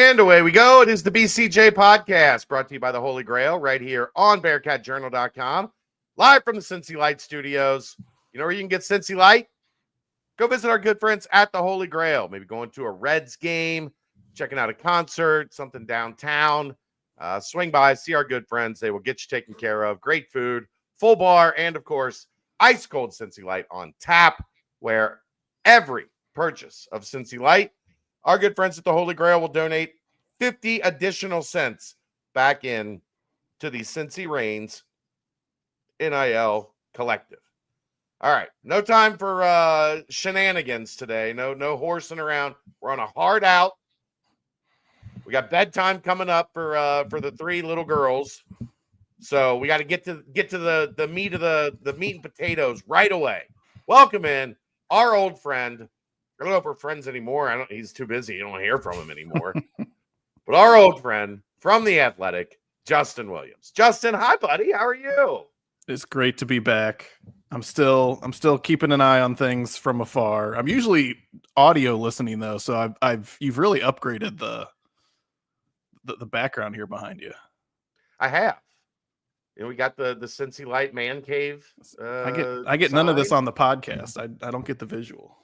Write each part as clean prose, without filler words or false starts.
And away we go. It is the BCJ Podcast, brought to you by the Holy Grail, right here on BearcatJournal.com, live from the Cincy Light Studios. You know where you can get Cincy Light? Go visit our good friends at the Holy Grail. Maybe going to a Reds game, checking out a concert, something downtown. Swing by, see our good friends. They will get you taken care of. Great food, full bar, and, of course, ice-cold Cincy Light on tap, where every purchase of Cincy Light, our good friends at the Holy Grail will donate 50 additional cents back in to the Cincy Reigns NIL Collective. All right, no time for shenanigans today. No horsing around. We're on a hard out. We got bedtime coming up for the three little girls, so we got to get to the meat of the meat and potatoes right away. Welcome in our old friend. I don't know if we're friends anymore. He's too busy. You don't hear from him anymore. But our old friend from The Athletic, Justin Williams. Justin, hi, buddy. How are you? It's great to be back. I'm still keeping an eye on things from afar. I'm usually audio listening though, so you've really upgraded the background here behind you. I have. You know, we got the Cincy Light man cave. I get none of this on the podcast. I don't get the visual.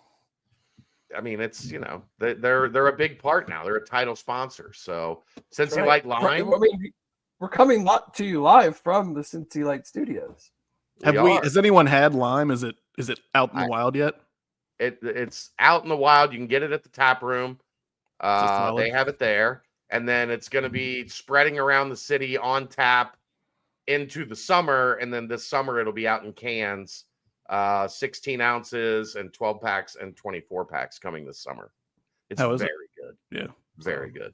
I mean, it's, you know, they're a big part now. They're a title sponsor. So Cincy Light Lime. I mean, we're coming to you live from the Cincy Light Studios. Has anyone had Lime? Is it out in the wild yet? It's out in the wild. You can get it at the tap room. They have it there. And then it's going to be spreading around the city on tap into the summer. And then this summer it'll be out in cans. 16 ounces and 12 packs and 24 packs coming this summer. It's very good. Yeah. Very good.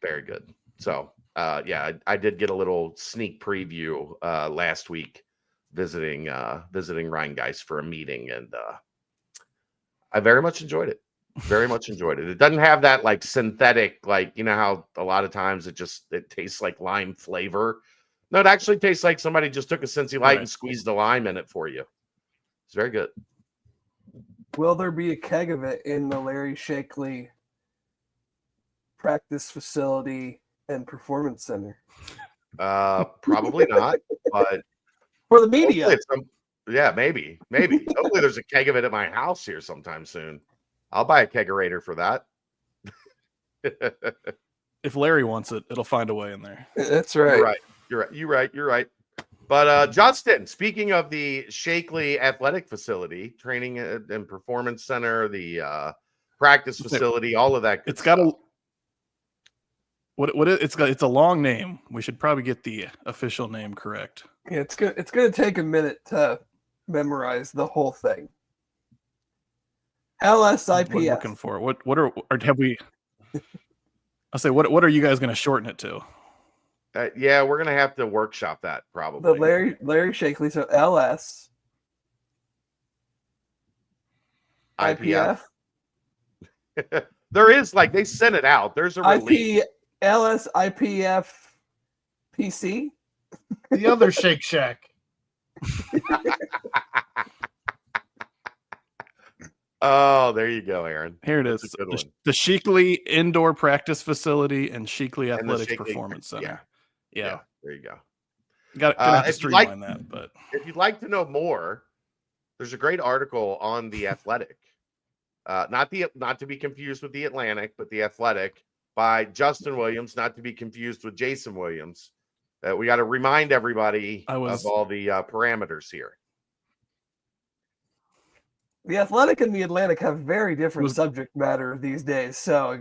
Very good. So, I did get a little sneak preview last week visiting Ryan Geist for a meeting, and I very much enjoyed it. Very much enjoyed it. It doesn't have that like synthetic, like, you know how a lot of times it tastes like lime flavor. No, it actually tastes like somebody just took a Cincy Light and squeezed a lime in it for you. It's very good. Will there be a keg of it in the Larry Shakely practice facility and performance center? Probably not, but for the media. Maybe. Hopefully there's a keg of it at my house here sometime soon. I'll buy a kegerator for that. If Larry wants it, it'll find a way in there. That's right. You're right. But Justin, speaking of the Shakely Athletic Facility, training and performance center, the practice facility, all of that. It's got it's a long name. We should probably get the official name correct. Yeah, it's gonna take a minute to memorize the whole thing. LSIPF. What are you looking for? What have we? I'll say what are you guys going to shorten it to? Yeah, we're gonna have to workshop that probably. The Larry Shakely, so LS IPF. There is, like, they sent it out. There's a release. LS IPF PC. The other Shake Shack. Oh, there you go, Aaron. Here it is. The Shakely Indoor Practice Facility and Shakely Athletics Performance Center. Yeah, there you go. Got to have to streamline that. But if you'd like to know more, there's a great article on The Athletic. Not to be confused with The Atlantic, but The Athletic, by Justin Williams, not to be confused with Jason Williams. We got to remind everybody of all the parameters here. The Athletic and The Atlantic have very different subject matter these days, so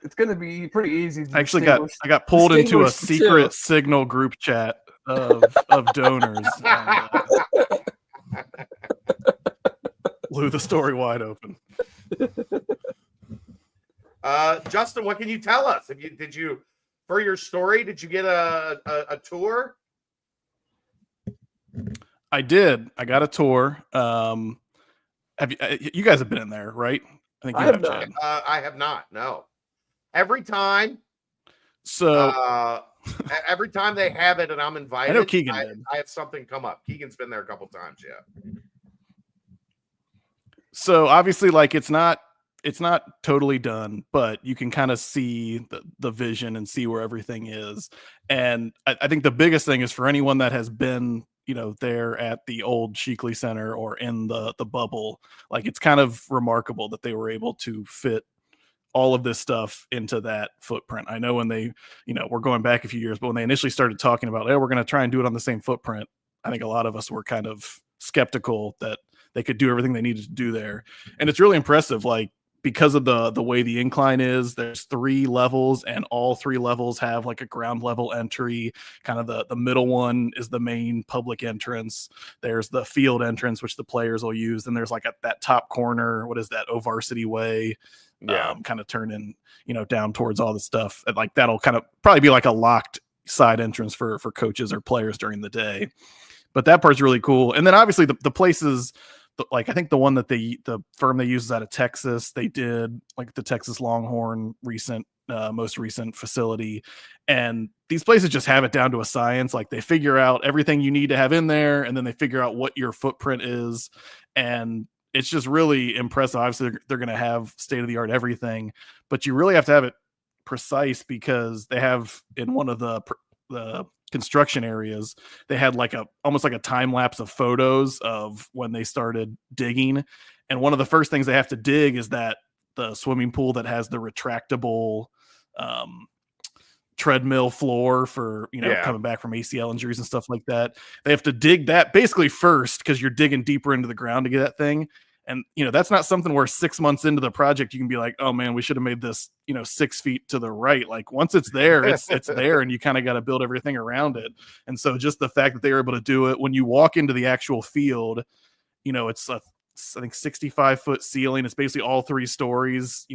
it's going to be pretty easy to I got pulled into a secret Signal group chat of donors. Blew the story wide open. Justin, what can you tell us? Did you for your story? Did you get a tour? I did. I got a tour. Have you guys have been in there, right? I think you have, Chad. I have not. No. Every time. So every time they have it and I'm invited, I know Keegan did. I have something come up. Keegan's been there a couple times, yeah. So obviously, like, it's not it's not totally done, but you can kind of see the vision and see where everything is. And I think the biggest thing is for anyone that has been, there at the old Sheakley Center or in the bubble, like it's kind of remarkable that they were able to fit all of this stuff into that footprint. I know when they, we're going back a few years, but when they initially started talking about, we're going to try and do it on the same footprint, I think a lot of us were kind of skeptical that they could do everything they needed to do there. And it's really impressive. Like, because of the way the incline is, there's 3 levels, and all 3 levels have like a ground level entry. Kind of the middle one is the main public entrance. There's the field entrance, which the players will use. And there's like that top corner. What is that? Varsity Way. Yeah. Kind of turning, down towards all the stuff. And like, that'll kind of probably be like a locked side entrance for coaches or players during the day. But that part's really cool. And then obviously the places, like I think the one that the firm they use is out of Texas. They did like the Texas Longhorn most recent facility, and these places just have it down to a science. Like, they figure out everything you need to have in there, and then they figure out what your footprint is, and it's just really impressive. Obviously, they're going to have state of the art everything, but you really have to have it precise, because they have in one of the construction areas, they had like almost like a time lapse of photos of when they started digging. And one of the first things they have to dig is the swimming pool that has the retractable treadmill floor for, coming back from ACL injuries and stuff like that. They have to dig that basically first, because you're digging deeper into the ground to get that thing. And, that's not something where 6 months into the project, you can be like, oh man, we should have made this, 6 feet to the right. Like, once it's there, it's there, and you kind of got to build everything around it. And so just the fact that they were able to do it, when you walk into the actual field, it's I think 65-foot ceiling. It's basically all 3 stories,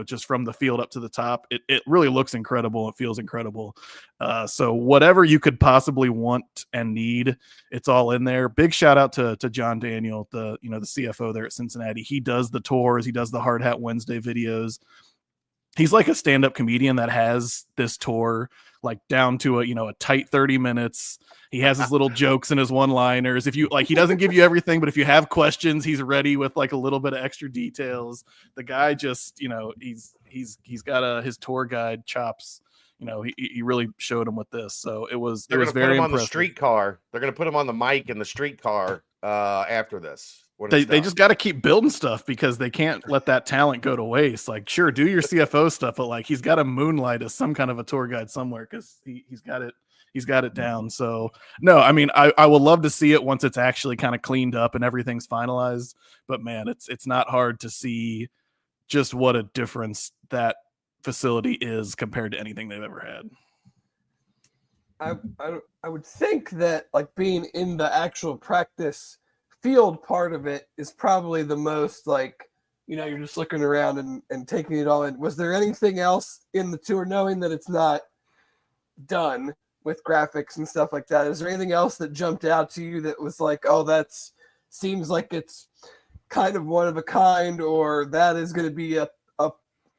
just from the field up to the top. It really looks incredible. It feels incredible. So whatever you could possibly want and need, it's all in there. Big shout out to John Daniel, the CFO there at Cincinnati. He does the tours. He does the Hard Hat Wednesday videos. He's like a stand-up comedian that has this tour like down to a tight 30 minutes. He has his little jokes and his one-liners. If you like, he doesn't give you everything, but if you have questions, he's ready with like a little bit of extra details. The guy just, he's got his tour guide chops. He really showed him with this. So it was very put him on impressive. The streetcar. They're going to put him on the mic in the streetcar after this. They just got to keep building stuff, because they can't let that talent go to waste. Like, sure, do your CFO stuff, but like, he's got to moonlight as some kind of a tour guide somewhere, because he's got it down. So no, I mean, I would love to see it once it's actually kind of cleaned up and everything's finalized. But man, it's not hard to see just what a difference that facility is compared to anything they've ever had. I would think that like being in the actual practice field part of it is probably the most like, you're just looking around and taking it all in. Was there anything else in the tour, knowing that it's not done with graphics and stuff like that? Is there anything else that jumped out to you that was like, oh, that's seems like it's kind of one of a kind, or that is going to be a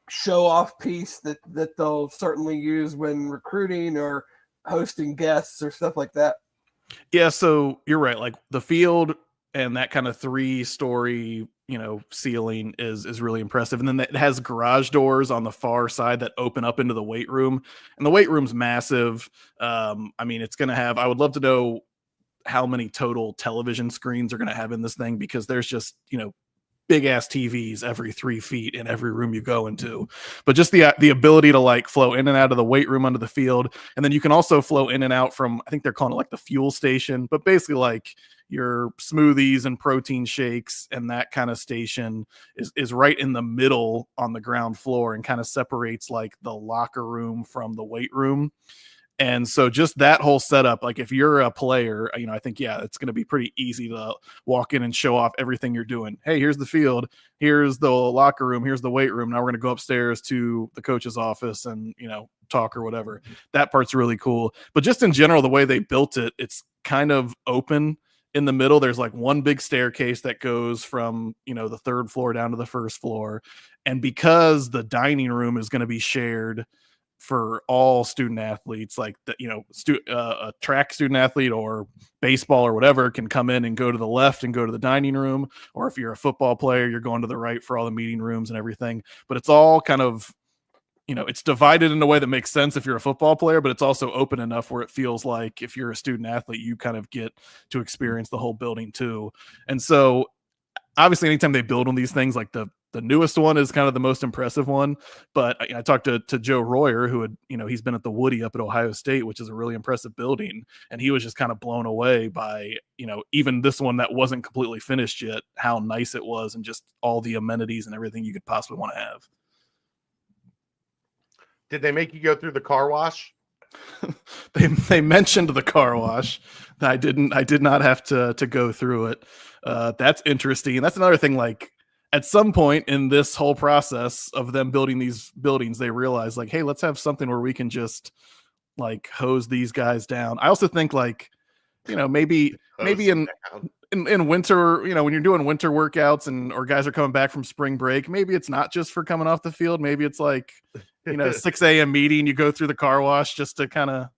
show off piece that they'll certainly use when recruiting or hosting guests or stuff like that? Yeah, so you're right. Like, the field and that kind of 3-story, ceiling is really impressive. And then it has garage doors on the far side that open up into the weight room, and the weight room's massive. I mean, it's going to have, I would love to know how many total television screens are going to have in this thing, because there's just, big ass TVs every 3 feet in every room you go into. But just the ability to like flow in and out of the weight room onto the field. And then you can also flow in and out from, I think they're calling it like the fuel station, but basically like your smoothies and protein shakes and that kind of station is right in the middle on the ground floor, and kind of separates like the locker room from the weight room. And so just that whole setup, like if you're a player, I think, yeah, it's going to be pretty easy to walk in and show off everything you're doing. Hey, here's the field. Here's the locker room. Here's the weight room. Now we're going to go upstairs to the coach's office and, talk or whatever. That part's really cool. But just in general, the way they built it, it's kind of open in the middle. There's like one big staircase that goes from, the 3rd floor down to the 1st floor. And because the dining room is going to be shared, for all student athletes, like the, a track student athlete or baseball or whatever can come in and go to the left and go to the dining room. Or if you're a football player, you're going to the right for all the meeting rooms and everything. But it's all kind of, it's divided in a way that makes sense if you're a football player, but it's also open enough where it feels like if you're a student athlete, you kind of get to experience the whole building too. And so obviously anytime they build on these things, like the newest one is kind of the most impressive one. But I talked to Joe Royer, who had, he's been at the Woody up at Ohio State, which is a really impressive building. And he was just kind of blown away by, even this one that wasn't completely finished yet, how nice it was and just all the amenities and everything you could possibly want to have. Did they make you go through the car wash? They mentioned the car wash. I did not have to go through it. That's interesting. And that's another thing, like at some point in this whole process of them building these buildings, they realized like, hey, let's have something where we can just like hose these guys down. I also think like, maybe in winter, when you're doing winter workouts or guys are coming back from spring break, maybe it's not just for coming off the field. Maybe it's like, 6 a.m. meeting, you go through the car wash just to kind of,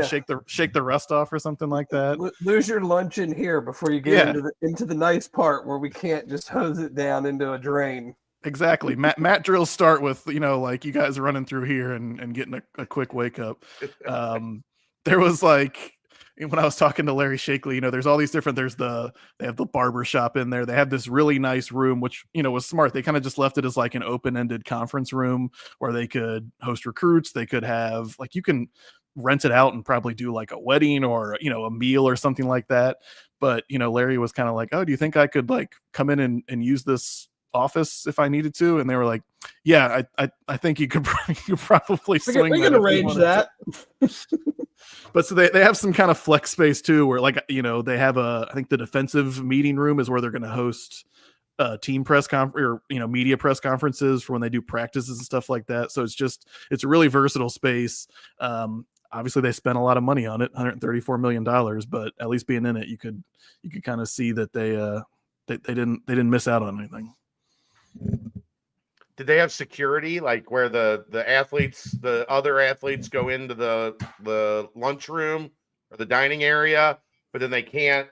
shake the rust off or something like that. Lose your lunch in here before you get into the nice part where we can't just hose it down into a drain. Exactly. Mat drills start with, like you guys running through here and getting a quick wake up. There was like, when I was talking to Larry Shakely, there's all these different, they have the barber shop in there. They have this really nice room, which, was smart. They kind of just left it as like an open-ended conference room where they could host recruits. They could have like, you can rent it out and probably do like a wedding or, a meal or something like that. But, Larry was kind of like, oh, do you think I could like come in and use this office if I needed to? And they were like, yeah, I think you could probably swing. We can arrange that. But so they have some kind of flex space too, where like, they have I think the defensive meeting room is where they're going to host team press conference or, media press conferences for when they do practices and stuff like that. So it's a really versatile space. Obviously they spent a lot of money on it, $134 million, but at least being in it, you could kind of see that they didn't miss out on anything. Did they have security, like where the other athletes go into the lunchroom or the dining area, but then they can't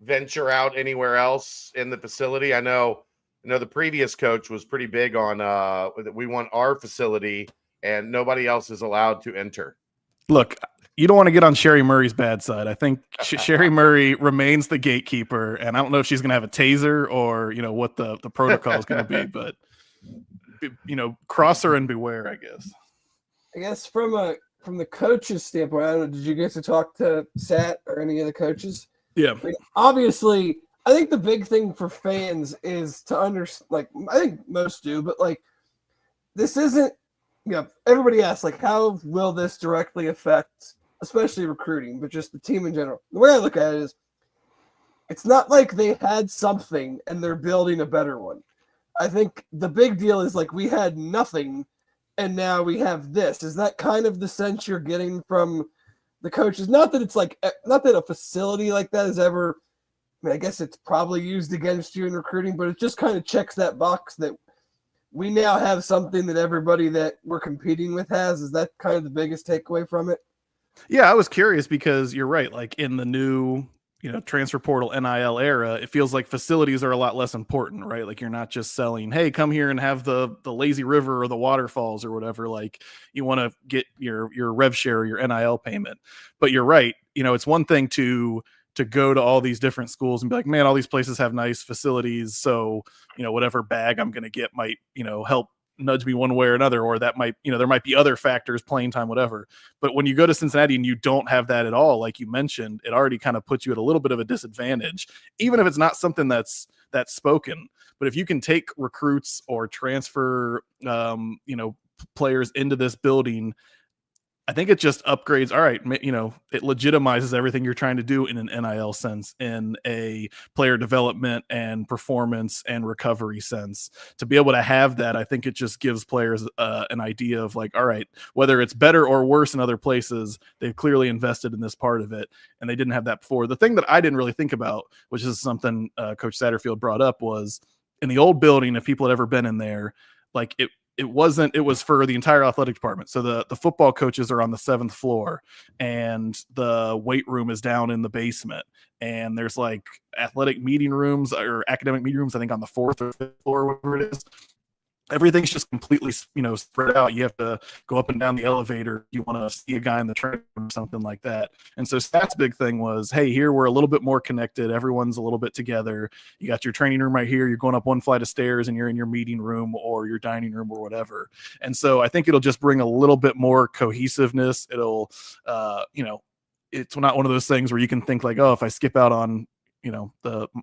venture out anywhere else in the facility? I know the previous coach was pretty big on we want our facility and nobody else is allowed to enter. Look, you don't want to get on Sherry Murray's bad side. I think Sherry Murray remains the gatekeeper, and I don't know if she's going to have a taser or what the protocol is going to be, but cross her and beware, I guess. I guess from the coach's standpoint, I don't know, did you get to talk to Sat or any of the coaches? Yeah. Obviously, I think the big thing for fans is to understand, like, I think most do, but like, this isn't, everybody asks, like, how will this directly affect, especially recruiting, but just the team in general? The way I look at it is, it's not like they had something and they're building a better one. I think the big deal is like we had nothing and now we have this. Is that kind of the sense you're getting from the coaches? Not that it's like, not that a facility like that is ever, I guess it's probably used against you in recruiting, but it just kind of checks that box that we now have something that everybody that we're competing with has. Is that kind of the biggest takeaway from it? Yeah, I was curious because you're right. Like in the new, transfer portal NIL era, it feels like facilities are a lot less important, right? Like you're not just selling, hey, come here and have the lazy river or the waterfalls or whatever. Like you want to get your rev share or your NIL payment. But you're right. It's one thing to go to all these different schools and be like, man, all these places have nice facilities. So, whatever bag I'm going to get might, help nudge me one way or another, or that might, there might be other factors, playing time, whatever. But when you go to Cincinnati and you don't have that at all, like you mentioned, it already kind of puts you at a little bit of a disadvantage, even if it's not something that's spoken. But if you can take recruits or transfer, players into this building, I think it just upgrades. All right, it legitimizes everything you're trying to do in an NIL sense, in a player development and performance and recovery sense. To be able to have that, I think it just gives players an idea of like, all right, whether it's better or worse in other places, they've clearly invested in this part of it, and they didn't have that before. The thing that I didn't really think about, which is something Coach Satterfield brought up, was in the old building, if people had ever been in there, like it was for the entire athletic department. So the football coaches are on the 7th floor, and the weight room is down in the basement. And there's like athletic meeting rooms or academic meeting rooms, I think on the 4th or 5th floor, whatever it is. Everything's just completely, spread out. You have to go up and down the elevator. You want to see a guy in the train or something like that. And so Stat's big thing was, hey, here we're a little bit more connected. Everyone's a little bit together. You got your training room right here. You're going up one flight of stairs and you're in your meeting room or your dining room or whatever. And so I think it'll just bring a little bit more cohesiveness. It'll, it's not one of those things where you can think like, oh, if I skip out on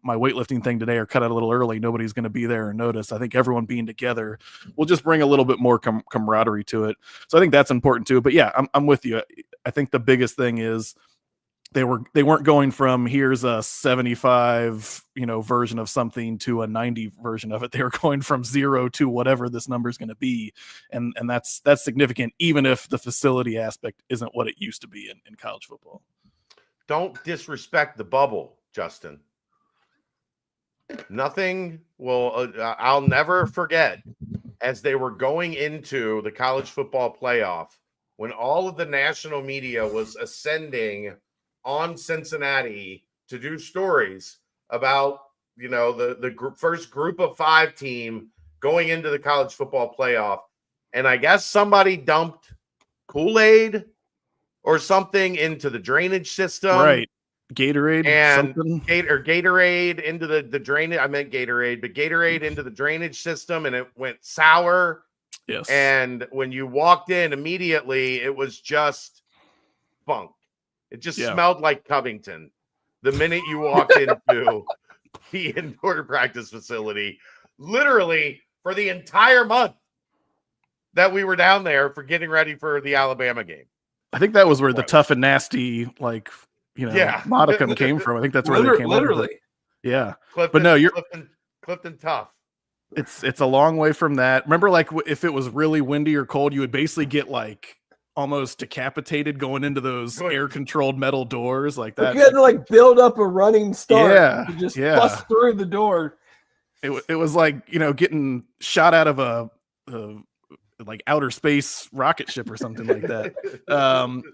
my weightlifting thing today or cut out a little early, nobody's going to be there or notice. I think everyone being together will just bring a little bit more camaraderie to it. So I think that's important too. But yeah, I'm with you. I think the biggest thing is they weren't going from here's a 75 version of something to a 90 version of it. They were going from 0 to whatever this number is going to be, and that's significant, even if the facility aspect isn't what it used to be in college football. Don't disrespect the bubble, Justin. Nothing will, I'll never forget, as they were going into the college football playoff, when all of the national media was ascending on Cincinnati to do stories about, the first group of 5 team going into the college football playoff. And I guess somebody dumped Kool-Aid or something into the drainage system. Right. Gatorade and something. Gatorade into the drainage. I meant Gatorade, but Gatorade into the drainage system, and it went sour. Yes. And when you walked in immediately, it was just funk. It just smelled like Covington the minute you walked into the indoor practice facility. Literally for the entire month that we were down there for getting ready for the Alabama game. I think that was where the tough and nasty, modicum came from. I think that's where they came literally. Yeah. Clifton, but no, you're Clifton tough. It's a long way from that. Remember, like if it was really windy or cold, you would basically get like almost decapitated going into those air-controlled metal doors like that. You had to like build up a running start to just bust through the door. It was like, getting shot out of a like outer space rocket ship or something like that.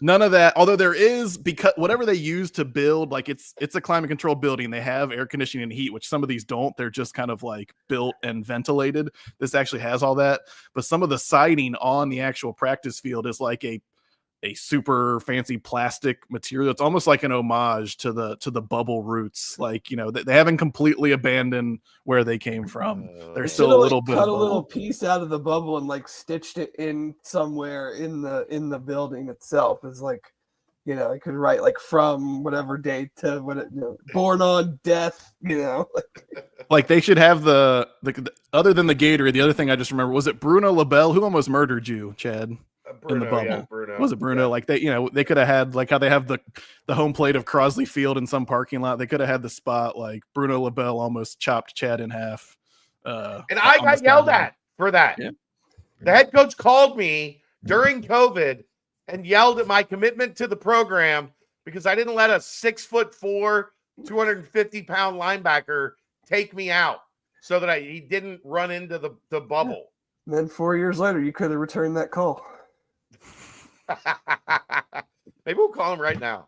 None of that, although there is, because whatever they use to build, like it's a climate controlled building. They have air conditioning and heat, which some of these don't. They're just kind of like built and ventilated. This actually has all that, but some of the siding on the actual practice field is like a super fancy plastic material. It's almost like an homage to the bubble roots. Like, they haven't completely abandoned where they came from. There's still a little bit. Cut a little piece out of the bubble and like stitched it in somewhere in the building itself. It's like, I could write like from whatever date to born on death. Like they should have the other than the Gator. The other thing I just remember, was it Bruno Labelle who almost murdered you, Chad? Bruno, in the bubble. yeah, Bruno. Was it Bruno? Yeah. Like they could have had like how they have the home plate of Crosley Field in some parking lot. They could have had the spot like Bruno Labelle almost chopped Chad in half. And I got yelled at for that. Yeah. The head coach called me during COVID and yelled at my commitment to the program because I didn't let a 6'4", 250-pound linebacker take me out so that he didn't run into the bubble. And then 4 years later, you could have returned that call. Maybe we'll call him right now.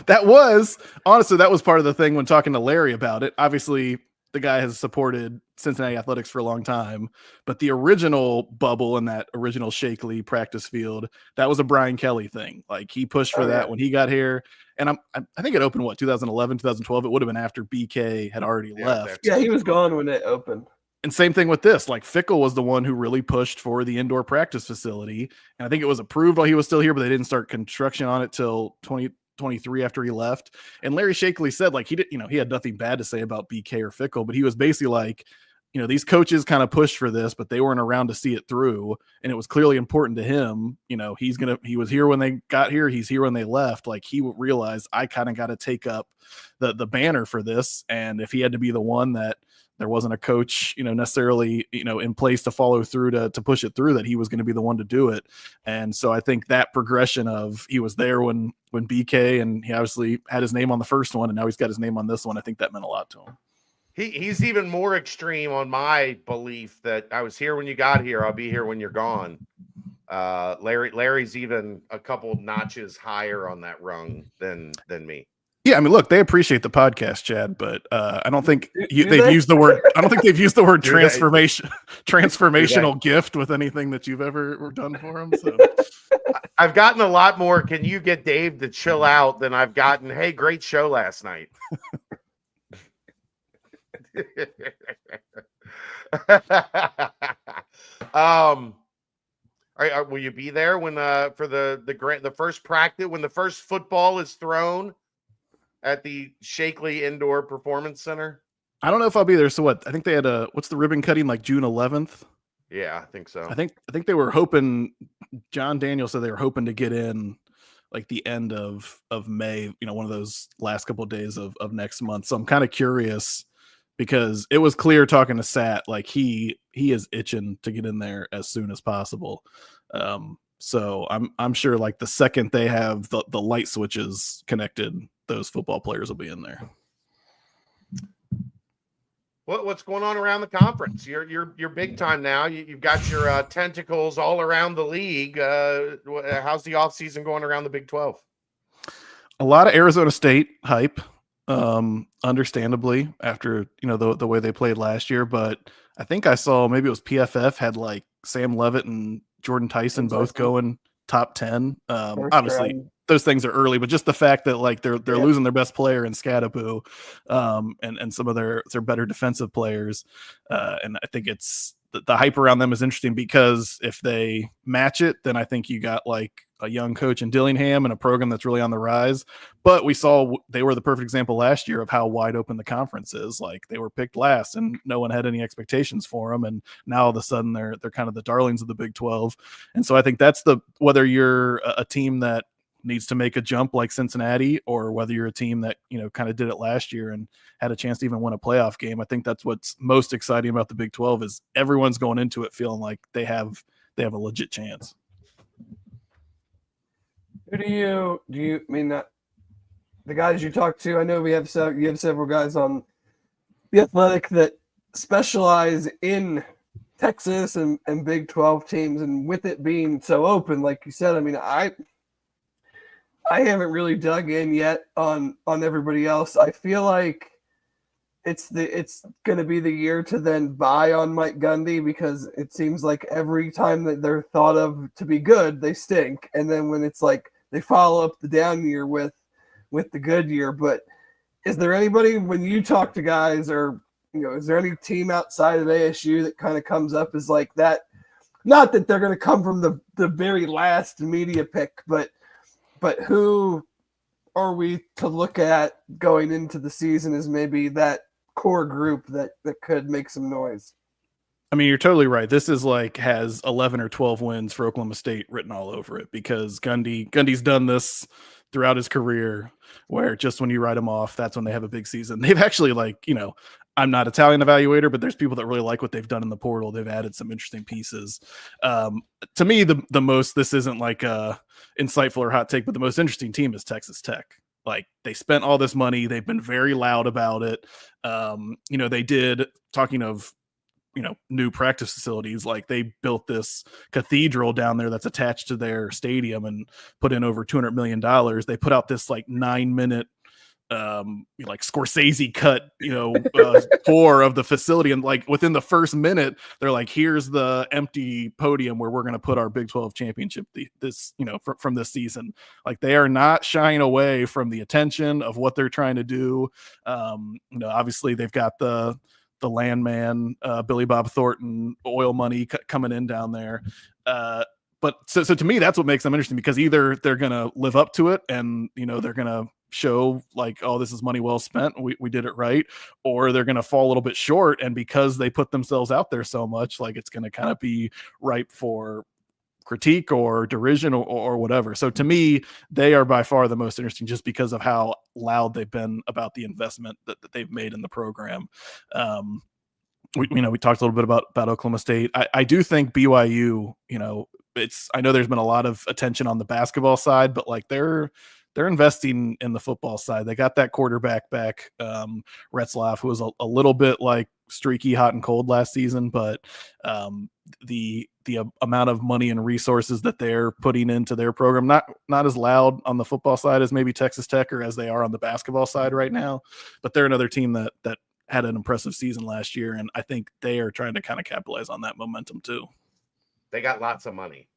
That was part of the thing when talking to Larry about it. Obviously, the guy has supported Cincinnati athletics for a long time, but the original bubble and that original Shakely practice field, that was a Brian Kelly thing. Like he pushed for that when he got here. And I think it opened 2011, 2012. It would have been after BK had already left. Yeah, he was gone when it opened. And same thing with this, like Fickle was the one who really pushed for the indoor practice facility. And I think it was approved while he was still here, but they didn't start construction on it till 2023 after he left. And Larry Shakely said like, he had nothing bad to say about BK or Fickle, but he was basically like, these coaches kind of pushed for this, but they weren't around to see it through. And it was clearly important to him. He was here when they got here. He's here when they left. Like he realized I kind of got to take up the banner for this. And if he had to be the one that there wasn't a coach, necessarily, in place to follow through to push it through, that he was going to be the one to do it. And so I think that progression of he was there when BK, and he obviously had his name on the first one and now he's got his name on this one. I think that meant a lot to him. He's even more extreme on my belief that I was here when you got here. I'll be here when you're gone. Larry's even a couple notches higher on that rung than me. Yeah, I mean, look, they appreciate the podcast, Chad, but I don't think Do they've they? used the word. I don't think they've used the word Do they? transformational gift with anything that you've ever done for them. So I've gotten a lot more. Can you get Dave to chill out than I've gotten? Hey, great show last night. Will you be there when for the first practice when the first football is thrown at the Shakely Indoor Performance Center? I don't know if I'll be there. So what? I think they had what's the ribbon cutting, like June 11th? Yeah, I think so. I think they were hoping. John Daniel said they were hoping to get in like the end of May. One of those last couple of days of next month. So I'm kind of curious because it was clear talking to Sat, like he is itching to get in there as soon as possible. So I'm sure like the second they have the light switches connected, those football players will be in there. What's going on around the conference? You're big time now. You've got your tentacles all around the league. How's the offseason going around the Big 12? A lot of Arizona State hype, understandably after the way they played last year. But I think I saw maybe it was PFF had like Sam Levitt and Jordan Tyson both going top 10. Obviously those things are early, but just the fact that like they're losing their best player in Scadaboo, and some of their better defensive players. And I think it's the hype around them is interesting because if they match it, then I think you got like a young coach in Dillingham and a program that's really on the rise. But we saw they were the perfect example last year of how wide open the conference is. Like they were picked last and no one had any expectations for them. And now all of a sudden they're kind of the darlings of the Big 12. And so I think that's whether you're a team that needs to make a jump like Cincinnati, or whether you're a team that, kind of did it last year and had a chance to even win a playoff game. I think that's what's most exciting about the Big 12 is everyone's going into it feeling like they have a legit chance. Who do you mean that the guys you talk to? I know you have several guys on the Athletic that specialize in Texas and Big 12 teams, and with it being so open, like you said, I mean, I haven't really dug in yet on everybody else. I feel like it's going to be the year to then buy on Mike Gundy, because it seems like every time that they're thought of to be good, they stink. And then when it's like they follow up the down year with the good year. But is there anybody, when you talk to guys, or is there any team outside of ASU that kind of comes up as like that? Not that they're going to come from the very last media pick, but who are we to look at going into the season as maybe that core group that could make some noise? I mean, you're totally right. This is like has 11 or 12 wins for Oklahoma State written all over it, because Gundy's done this throughout his career where just when you write them off, that's when they have a big season. They've actually I'm not Italian evaluator, but there's people that really like what they've done in the portal. They've added some interesting pieces. To me, the most, this isn't like a insightful or hot take, but the most interesting team is Texas Tech. Like they spent all this money. They've been very loud about it. They did, talking of, new practice facilities, like they built this cathedral down there that's attached to their stadium and put in over $200 million. They put out this like 9-minute like Scorsese cut tour of the facility, and like within the first minute they're like, here's the empty podium where we're going to put our Big 12 championship from this season. Like they are not shying away from the attention of what they're trying to do. Obviously they've got the landman, Billy Bob Thornton oil money coming in down there. But so to me, that's what makes them interesting, because either they're going to live up to it and, they're going to show like, oh, this is money well spent, we did it right, or they're going to fall a little bit short. And because they put themselves out there so much, like it's going to kind of be ripe for critique or derision or whatever. So to me, they are by far the most interesting, just because of how loud they've been about the investment that they've made in the program. We talked a little bit about Oklahoma State. I do think BYU, I know there's been a lot of attention on the basketball side, but like they're they're investing in the football side. They got that quarterback back, Retzlaff, who was a little bit like streaky, hot and cold last season, but the amount of money and resources that they're putting into their program, not as loud on the football side as maybe Texas Tech or as they are on the basketball side right now, but they're another team that had an impressive season last year, and I think they are trying to kind of capitalize on that momentum too. They got lots of money.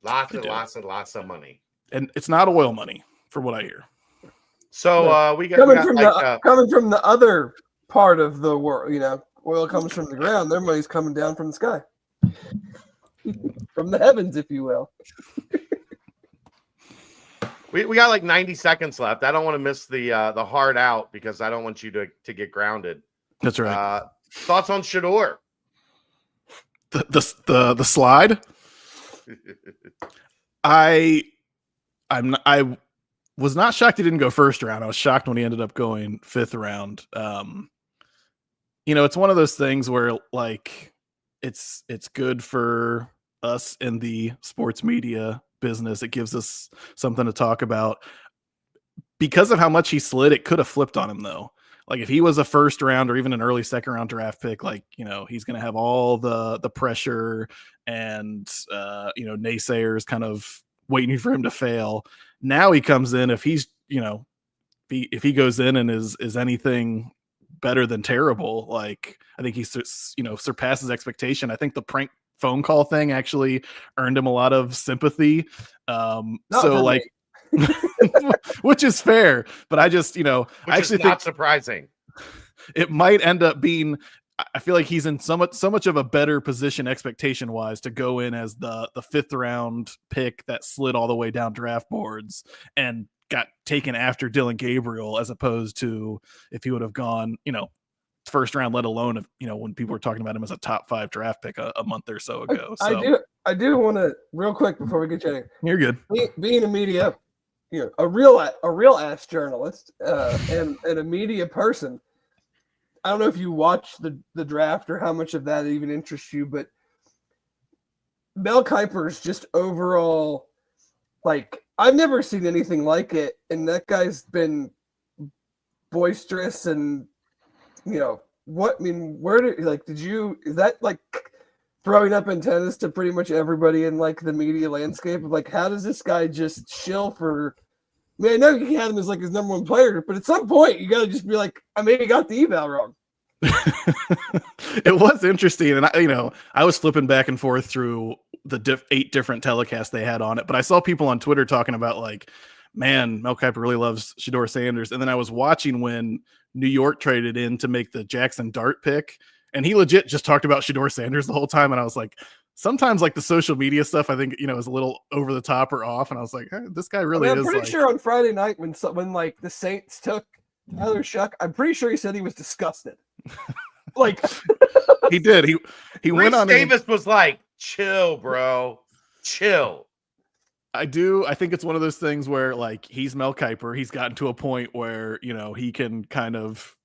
Lots of money. And it's not oil money, from what I hear. So we got coming from the other part of the world. Oil comes from the ground. Their money's coming down from the sky, from the heavens, if you will. We got like 90 seconds left. I don't want to miss the hard out because I don't want you to get grounded. That's right. Thoughts on Shedeur? The slide. I was not shocked he didn't go first round. I was shocked when he ended up going fifth round. It's one of those things where like it's good for us in the sports media business. It gives us something to talk about. Because of how much he slid, it could have flipped on him though. Like if he was a first round or even an early second round draft pick, like, he's going to have all the pressure and, naysayers kind of waiting for him to fail. Now he comes in, if he's, if he goes in and is anything better than terrible, like I think he, surpasses expectation. I think the prank phone call thing actually earned him a lot of sympathy. Which is fair, but I just, I actually think not surprising. It might end up being, I feel like he's in so much of a better position expectation wise to go in as the fifth round pick that slid all the way down draft boards and got taken after Dylan Gabriel, as opposed to if he would have gone, first round, let alone if, when people were talking about him as a top 5 draft pick a month or so ago. I do want to real quick before we get you. You're good. Being a media, a real ass journalist and a media person. I don't know if you watch the draft or how much of that even interests you, but Mel Kiper's just overall, like, I've never seen anything like it, and that guy's been boisterous and is that like throwing up antennas to pretty much everybody in like the media landscape of like, how does this guy just chill for? I mean, I know he had him as like his number one player, but at some point you got to just be like, I maybe got the eval wrong. It was interesting, and I was flipping back and forth through the 8 different telecasts they had on it, but I saw people on Twitter talking about like, man, Mel Kiper really loves Shedeur Sanders, and then I was watching when New York traded in to make the Jackson Dart pick, and he legit just talked about Shedeur Sanders the whole time, and I was like, sometimes like the social media stuff, I think, is a little over the top or off, and I was like, hey, this guy really is. I'm pretty sure on Friday night when like the Saints took Tyler Shuck, I'm pretty sure he said he was disgusted. Like he did. He went on. Davis was like, chill, bro, chill. I think it's one of those things where like he's Mel Kiper. He's gotten to a point where, he can kind of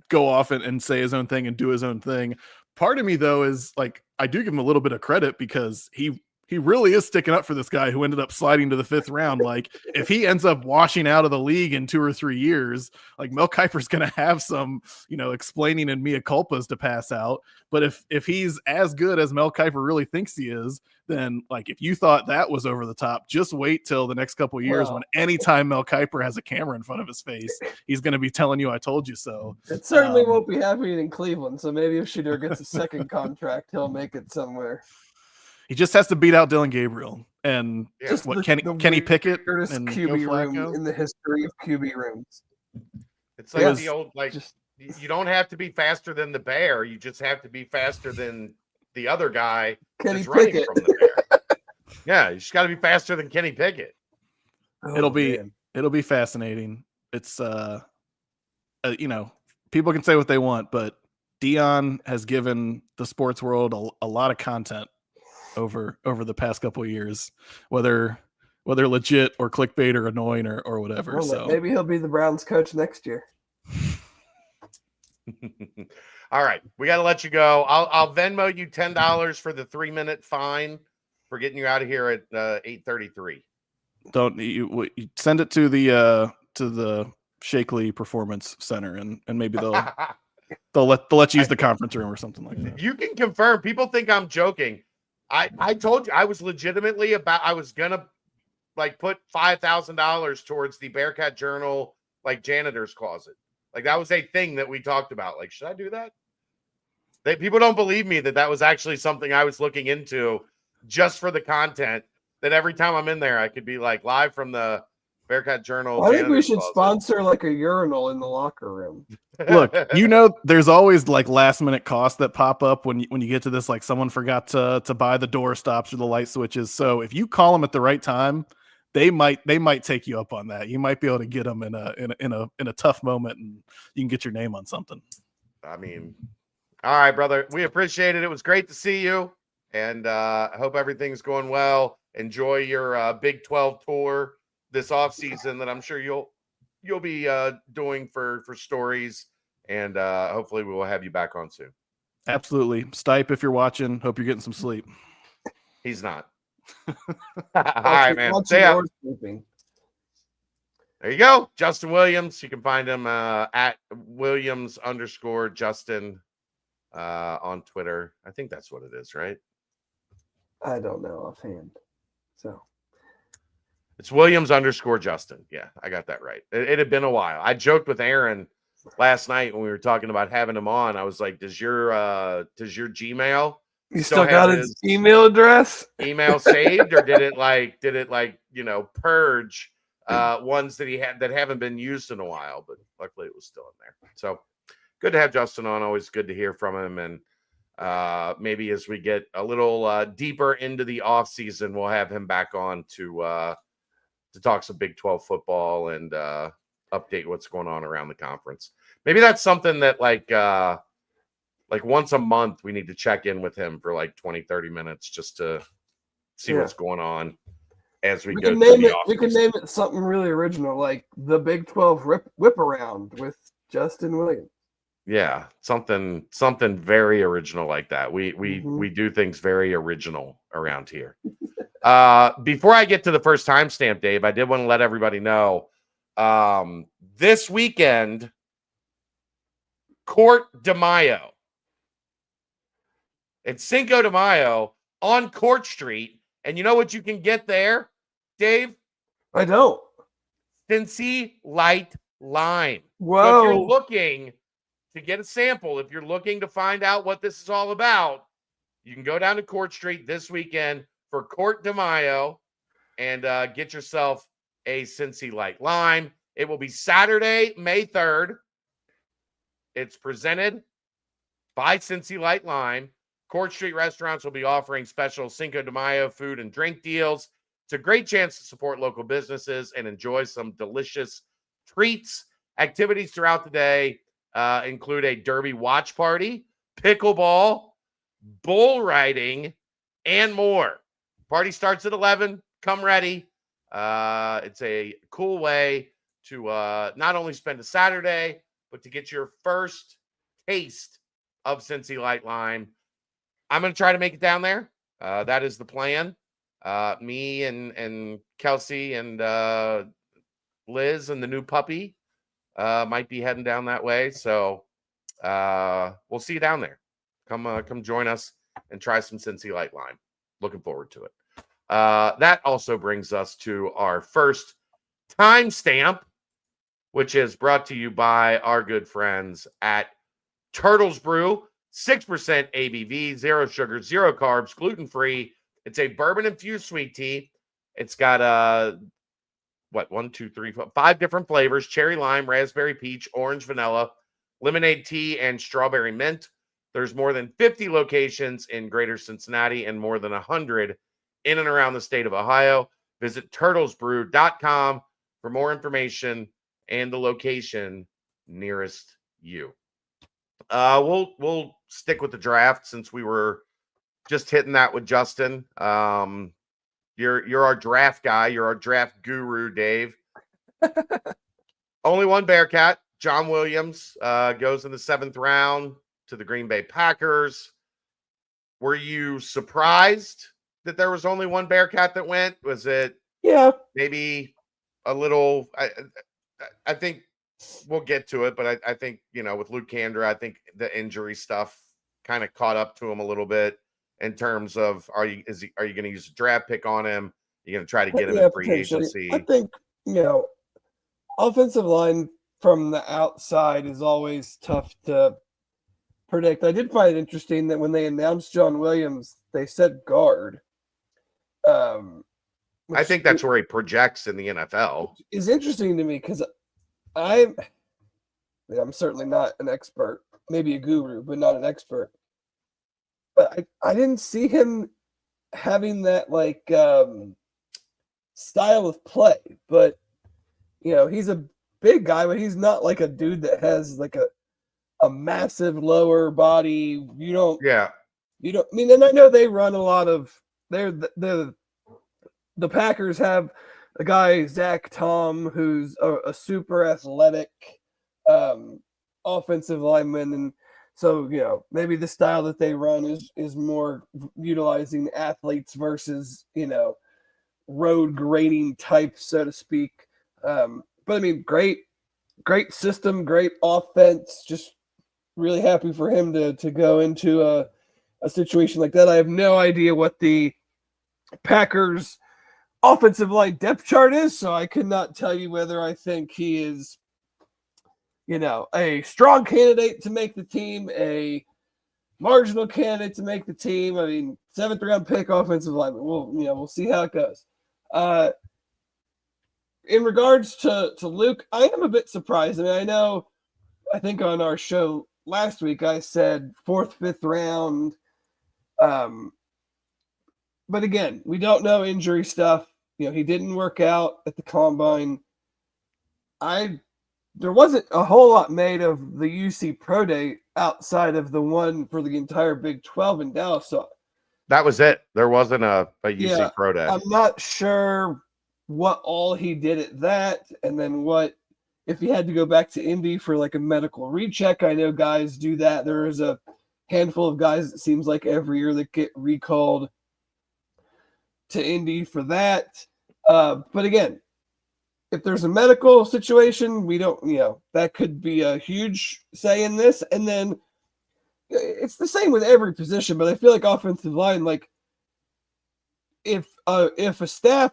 go off and say his own thing and do his own thing. Part of me though is like, I do give him a little bit of credit because he really is sticking up for this guy who ended up sliding to the 5th round. Like if he ends up washing out of the league in 2 or 3 years, like Mel Kiper's going to have some, explaining and mea culpas to pass out. But if he's as good as Mel Kiper really thinks he is, then like if you thought that was over the top, just wait till the next couple of years when anytime Mel Kiper has a camera in front of his face, he's going to be telling you, I told you so. It certainly won't be happening in Cleveland. So maybe if Shedeur gets a second contract, he'll make it somewhere. He just has to beat out Dylan Gabriel and Kenny Pickett and QB room in the history of QB rooms. It's like the old you don't have to be faster than the bear. You just have to be faster than the other guy Kenny running Pickett from the bear. Yeah, you just got to be faster than Kenny Pickett. It'll be fascinating. It's people can say what they want, but Dion has given the sports world a lot of content over the past couple of years, whether legit or clickbait or annoying or whatever. Well, so maybe he'll be the Browns coach next year. All right, we got to let you go. I'll Venmo you $10 for the 3-minute fine for getting you out of here at 8:33. Don't you send it to the Shakely Performance Center, and maybe they'll let you use the conference room or something like that. You can confirm. People think I'm joking. I told you I was legitimately I was gonna like put $5,000 towards the Bearcat Journal like janitor's closet. Like that was a thing that we talked about. Like, should I do that? People don't believe me that was actually something I was looking into just for the content. That every time I'm in there, I could be like live from the Bearcat Journal. I think we janitor's should closet. sponsor like a urinal in the locker room. Look, there's always like last minute costs that pop up when you get to this. Like someone forgot to buy the door stops or the light switches. So if you call them at the right time, they might take you up on that. You might be able to get them in a tough moment, and you can get your name on something. I mean, all right, brother. We appreciate it. It was great to see you, and I hope everything's going well. Enjoy your Big 12 tour this off season that I'm sure you'll be doing for stories, and hopefully we will have you back on soon. Absolutely. Stipe, if you're watching, hope you're getting some sleep. He's not. All right, man. Stay up. There you go. Justin Williams. You can find him at Williams_Justin on Twitter. I think that's what it is, right? I don't know offhand. So it's Williams_Justin. Yeah, I got that right. It had been a while. I joked with Aaron last night when we were talking about having him on. I was like, does your Gmail you still got his email address? Email saved, or did it purge ones that he had that haven't been used in a while? But luckily it was still in there. So good to have Justin on. Always good to hear from him. And maybe as we get a little deeper into the off season, we'll have him back on to talk some Big 12 football and update what's going on around the conference. Maybe that's something that like once a month we need to check in with him for like 20-30 minutes just to see what's going on as we go. We can name it something really original, like the Big 12 whip around with Justin Williams. Yeah, something very original like that. We do things very original around here. Before I get to the first timestamp, Dave, I did want to let everybody know this weekend, Court de Mayo. It's Cinco de Mayo on Court Street. And you know what you can get there, Dave? I don't. Cincy Light Lime. Whoa. So if you're looking to get a sample, if you're looking to find out what this is all about, you can go down to Court Street this weekend for Court de Mayo and get yourself a Cincy Light Lime. It will be Saturday, May 3rd. It's presented by Cincy Light Lime. Court Street restaurants will be offering special Cinco de Mayo food and drink deals. It's a great chance to support local businesses and enjoy some delicious treats. Activities throughout the day include a derby watch party, pickleball, bull riding, and more. Party starts at 11. Come ready. It's a cool way to not only spend a Saturday, but to get your first taste of Cincy Light Lime. I'm going to try to make it down there. That is the plan. Me and Kelsey and Liz and the new puppy might be heading down that way. So we'll see you down there. Come join us and try some Cincy Light Lime. Looking forward to it. That also brings us to our first timestamp, which is brought to you by our good friends at Turtles Brew. 6% ABV, 0 sugar, 0 carbs, gluten-free. It's a bourbon-infused sweet tea. It's got 5 different flavors: cherry lime, raspberry peach, orange vanilla, lemonade tea, and strawberry mint. There's more than 50 locations in greater Cincinnati and more than 100 in and around the state of Ohio. Visit turtlesbrew.com for more information and the location nearest you. We'll stick with the draft since we were just hitting that with Justin. You're our draft guy. You're our draft guru, Dave. Only one Bearcat, John Williams, goes in the 7th round to the Green Bay Packers. Were you surprised that there was only one Bearcat that went? Was it Yeah. maybe a little. I think we'll get to it, but I think with Luke Kandra, I think the injury stuff kind of caught up to him a little bit in terms of are you going to use a draft pick on him? You're going to try to get him in free potentially. agency. I think offensive line from the outside is always tough to predict. I did find it interesting that when they announced John Williams, they said guard. I think that's where he projects in the NFL. Is interesting to me because I'm certainly not an expert, maybe a guru, but not an expert. But I didn't see him having that style of play. But he's a big guy, but he's not like a dude that has like a massive lower body. I mean, and I know they run a lot of the Packers have a guy, Zach Tom, who's a super athletic offensive lineman. And so, maybe the style that they run is more utilizing athletes versus, road grading types, so to speak. But I mean, great system, great offense. Just really happy for him to go into a situation like that. I have no idea what the Packers offensive line depth chart is, so I could not tell you whether I think he is, a strong candidate to make the team, a marginal candidate to make the team. I mean, 7th round pick offensive lineman. We'll see how it goes. In regards to Luke, I am a bit surprised. I mean, I think on our show last week I said 4th, 5th round. But again, we don't know injury stuff. He didn't work out at the combine. There wasn't a whole lot made of the UC Pro Day outside of the one for the entire Big 12 in Dallas. So that was it. There wasn't a UC Pro Day. I'm not sure what all he did at that, and then what if he had to go back to Indy for like a medical recheck. I know guys do that. There is a handful of guys, it seems like, every year that get recalled to Indy for that. But again, if there's a medical situation, we don't, that could be a huge say in this. And then it's the same with every position, but I feel like offensive line, like if a staff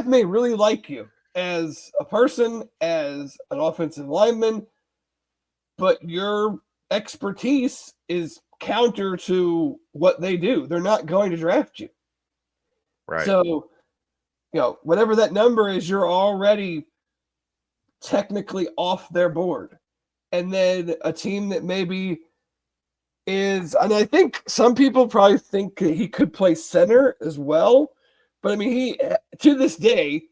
may really like you as a person, as an offensive lineman, but your expertise is counter to what they do, they're not going to draft you. Right. So, whatever that number is, you're already technically off their board. And then a team that maybe is, and I think some people probably think he could play center as well. But I mean, to this day,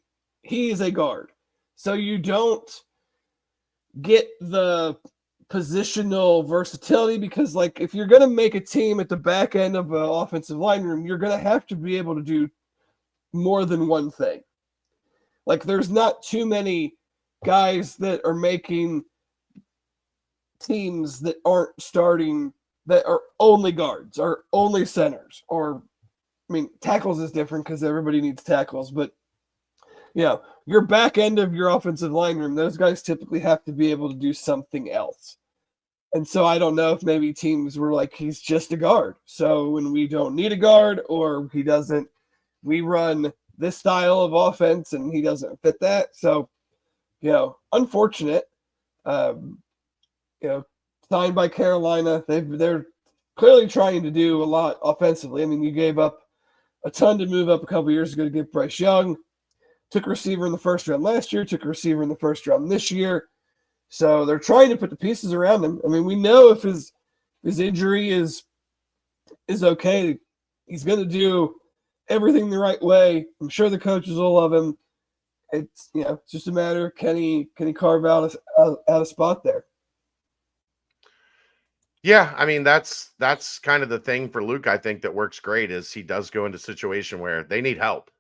he is a guard. So you don't get the positional versatility because, like, if you're going to make a team at the back end of an offensive line room, you're going to have to be able to do more than one thing. Like, there's not too many guys that are making teams that aren't starting, that are only guards or only centers, or, I mean, tackles is different because everybody needs tackles, but your back end of your offensive line room, those guys typically have to be able to do something else. And so I don't know if maybe teams were like, he's just a guard. So when we don't need a guard, or we run this style of offense and he doesn't fit that. So, unfortunate. Signed by Carolina. They're clearly trying to do a lot offensively. I mean, you gave up a ton to move up a couple years ago to get Bryce Young. Took a receiver in the 1st round last year, took a receiver in the 1st round this year. So they're trying to put the pieces around him. I mean, we know if his injury is okay, he's going to do everything the right way. I'm sure the coaches will love him. It's just a matter of can he carve out a spot there. Yeah, I mean that's kind of the thing for Luke. I think that works great is he does go into a situation where they need help,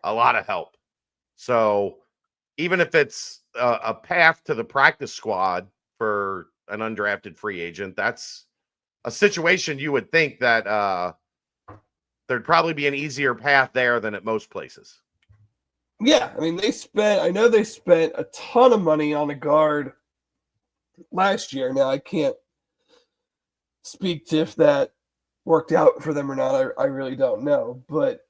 a lot of help. So even if it's a path to the practice squad for an undrafted free agent, that's a situation you would think that there'd probably be an easier path there than at most places. Yeah, I mean, I know they spent a ton of money on a guard last year. Now, I can't speak to if that worked out for them or not. I really don't know. But,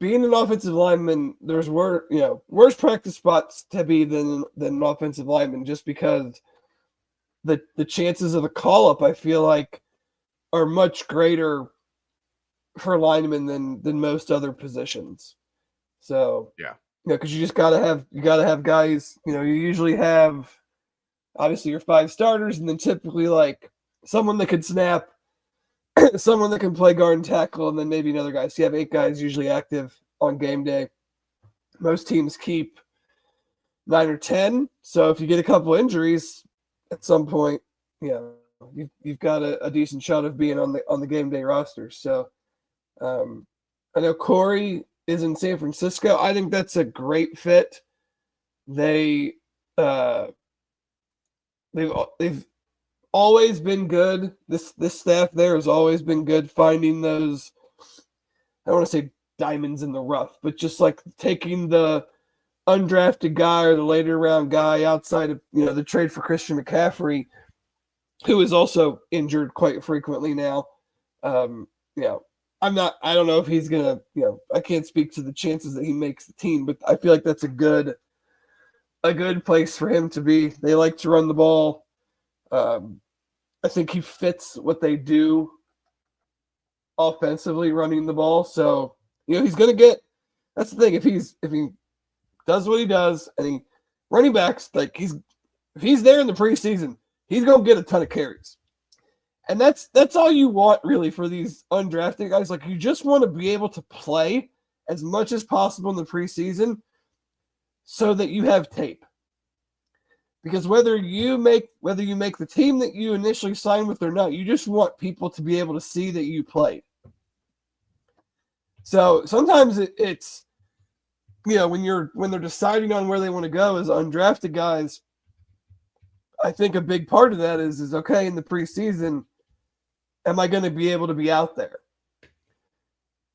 being an offensive lineman, there's worse practice spots to be than an offensive lineman, just because the chances of a call up, I feel like, are much greater for linemen than most other positions. So Yeah. because you gotta have guys. You usually have obviously your 5 starters, and then typically like someone that can snap, someone that can play guard and tackle, and then maybe another guy. So you have 8 guys usually active on game day. Most teams keep 9 or 10. So if you get a couple injuries at some point, you've got a decent shot of being on the game day roster. So I know Corey is in San Francisco. I think that's a great fit. They've always been good. This staff there has always been good finding those, I don't want to say diamonds in the rough, but just like taking the undrafted guy or the later round guy outside of the trade for Christian McCaffrey, who is also injured quite frequently now. I don't know if he's gonna, I can't speak to the chances that he makes the team, but I feel like that's a good place for him to be. They like to run the ball. I think he fits what they do offensively, running the ball. So, he's going to get, that's the thing. If he does what he does, and running backs, like if he's there in the preseason, he's going to get a ton of carries. And that's all you want really for these undrafted guys. Like, you just want to be able to play as much as possible in the preseason so that you have tape. Because whether you make the team that you initially signed with or not, you just want people to be able to see that you played. So sometimes it's when they're deciding on where they want to go as undrafted guys, I think a big part of that is okay, in the preseason, am I going to be able to be out there?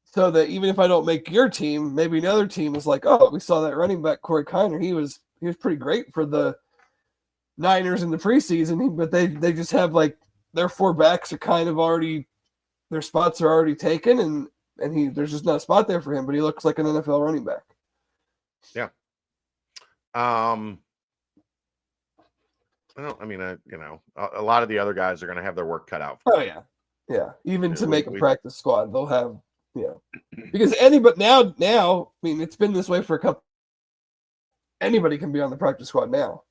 So that even if I don't make your team, maybe another team is like, oh, we saw that running back Corey Kiner. He was pretty great for the Niners in the preseason, but they just have like their 4 backs are kind of already, their spots are already taken, and there's just not a spot there for him, but he looks like an NFL running back. Yeah. A lot of the other guys are going to have their work cut out for them. Yeah. Even to make a practice squad, they'll have, because anybody now, I mean, it's been this way for a couple. Anybody can be on the practice squad now.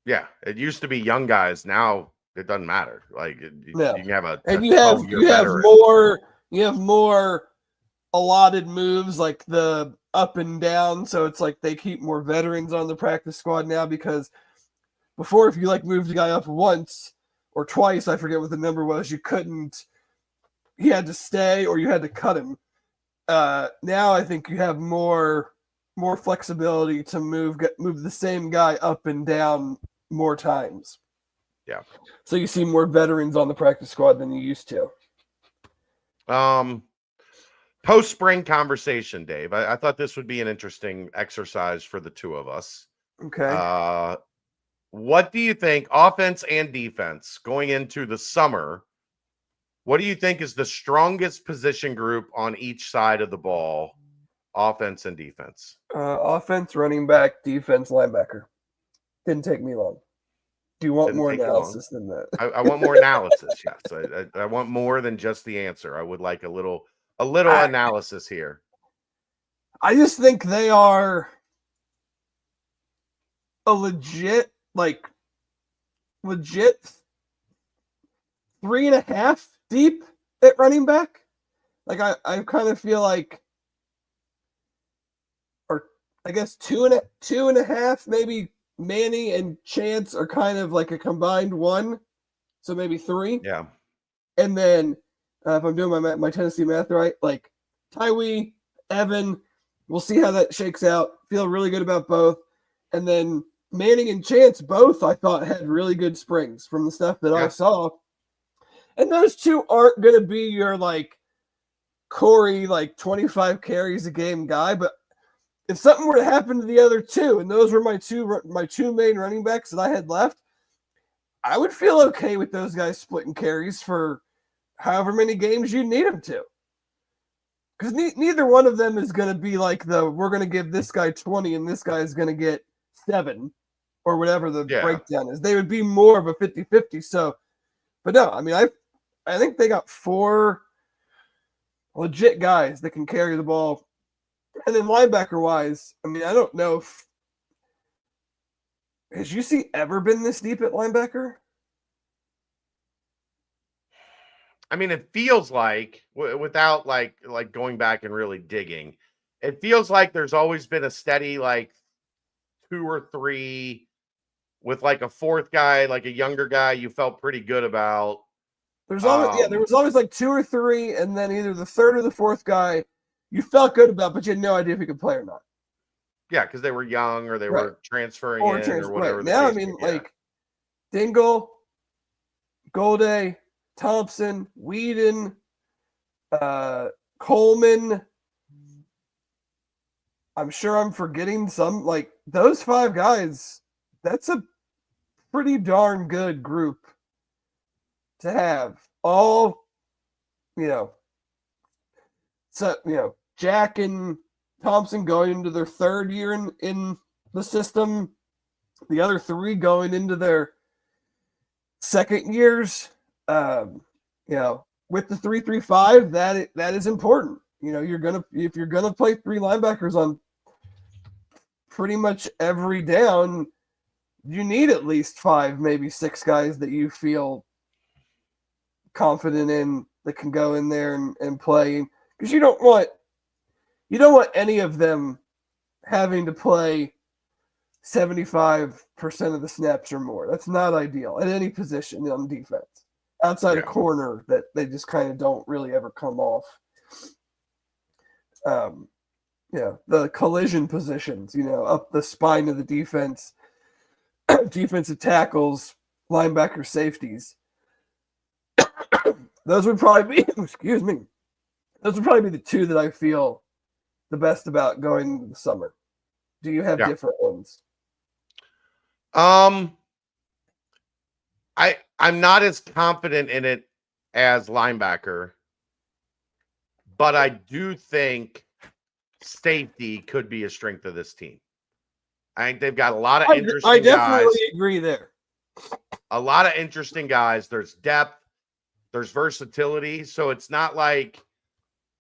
Yeah, it used to be young guys. Now it doesn't matter. Like you can have you have more allotted moves, like the up and down. So it's like they keep more veterans on the practice squad now, because before, if you moved a guy up once or twice, I forget what the number was, he had to stay or you had to cut him. Now I think you have more flexibility to move the same guy up and down more times. Yeah. So you see more veterans on the practice squad than you used to. Post-spring conversation, Dave. I thought this would be an interesting exercise for the two of us. Okay. What do you think, offense and defense, going into the summer? What do you think is the strongest position group on each side of the ball, offense and defense? Offense, running back, defense, linebacker. Didn't take me long. Do you want more analysis than that? I want more analysis. Yes, I want more than just the answer. I would like a little analysis here. I just think they are a legit 3.5 deep at running back. Like I kind of feel like, or I guess 2.5, maybe Manny and Chance are kind of like a combined 1, so maybe 3. Yeah. And then if I'm doing my Tennessee math right, like Tywee, Evan, we'll see how that shakes out. Feel really good about both. And then Manning and Chance both, I thought, had really good springs from the stuff that I saw. And those two aren't going to be your Corey 25 carries a game guy, but if something were to happen to the other two, and those were my two main running backs that I had left, I would feel okay with those guys splitting carries for however many games you need them to. Because neither one of them is going to be like we're going to give this guy 20 and this guy is going to get 7 or whatever the breakdown is. They would be more of a 50-50. So, but no, I mean, I think they got 4 legit guys that can carry the ball. And then linebacker-wise, I mean, I don't know if – has UC ever been this deep at linebacker? I mean, it feels like, without like going back and really digging, it feels like there's always been a steady like 2 or 3 with like a 4th guy, like a younger guy you felt pretty good about. There's always there was always like 2 or 3, and then either the 3rd or the 4th guy you felt good about, but you had no idea if he could play or not. Yeah, because they were young or they were transferring or whatever. Now, I mean, like Dingle, Golday, Thompson, Whedon, Coleman. I'm sure I'm forgetting some. Like those 5 guys, that's a pretty darn good group to have. All, Jack and Thompson going into their 3rd year in the system. The other 3 going into their 2nd years. With the 3-3-5, that is important. If you're gonna play 3 linebackers on pretty much every down, you need at least 5, maybe 6 guys that you feel confident in that can go in there and play, because you don't want any of them having to play 75% of the snaps or more. That's not ideal at any position on defense. Outside a corner that they just kind of don't really ever come off. The collision positions, up the spine of the defense, defensive tackles, linebacker safeties. Those would probably be, those would probably be the 2 that I feel the best about going into the summer. Do you have different ones? I'm not as confident in it as linebacker, but I do think safety could be a strength of this team. I think they've got a lot of interesting guys. I definitely agree there. A lot of interesting guys. There's depth. There's versatility. So it's not like,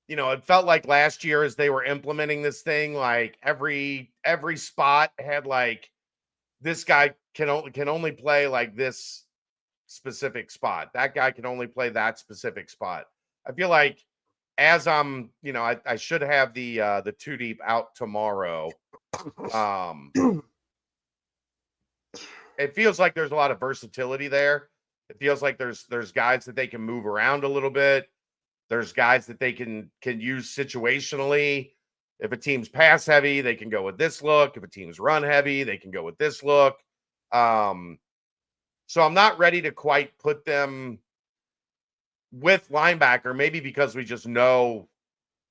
it felt like last year as they were implementing this thing, like every spot had like, this guy can only play like this specific spot. That guy can only play that specific spot. I feel like as I'm, I should have the 2 deep out tomorrow. It feels like there's a lot of versatility there. It feels like there's guys that they can move around a little bit. There's guys that they can use situationally. If a team's pass heavy, they can go with this look. If a team's run heavy, they can go with this look. So I'm not ready to quite put them with linebacker, maybe because we just know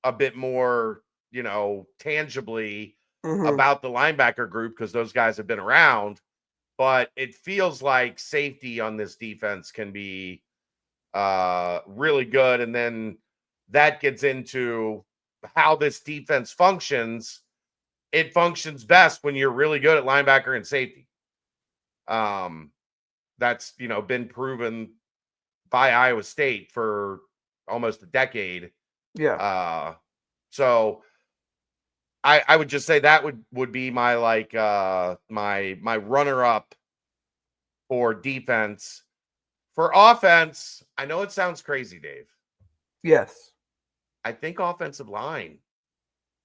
a bit more, tangibly about the linebacker group because those guys have been around. But it feels like safety on this defense can be really good. And then that gets into how this defense functions. It functions best when you're really good at linebacker and safety. That's, been proven by Iowa State for almost a decade. Yeah. So I would just say that would be my my runner up for defense. For offense, I know it sounds crazy, Dave. Yes. I think offensive line,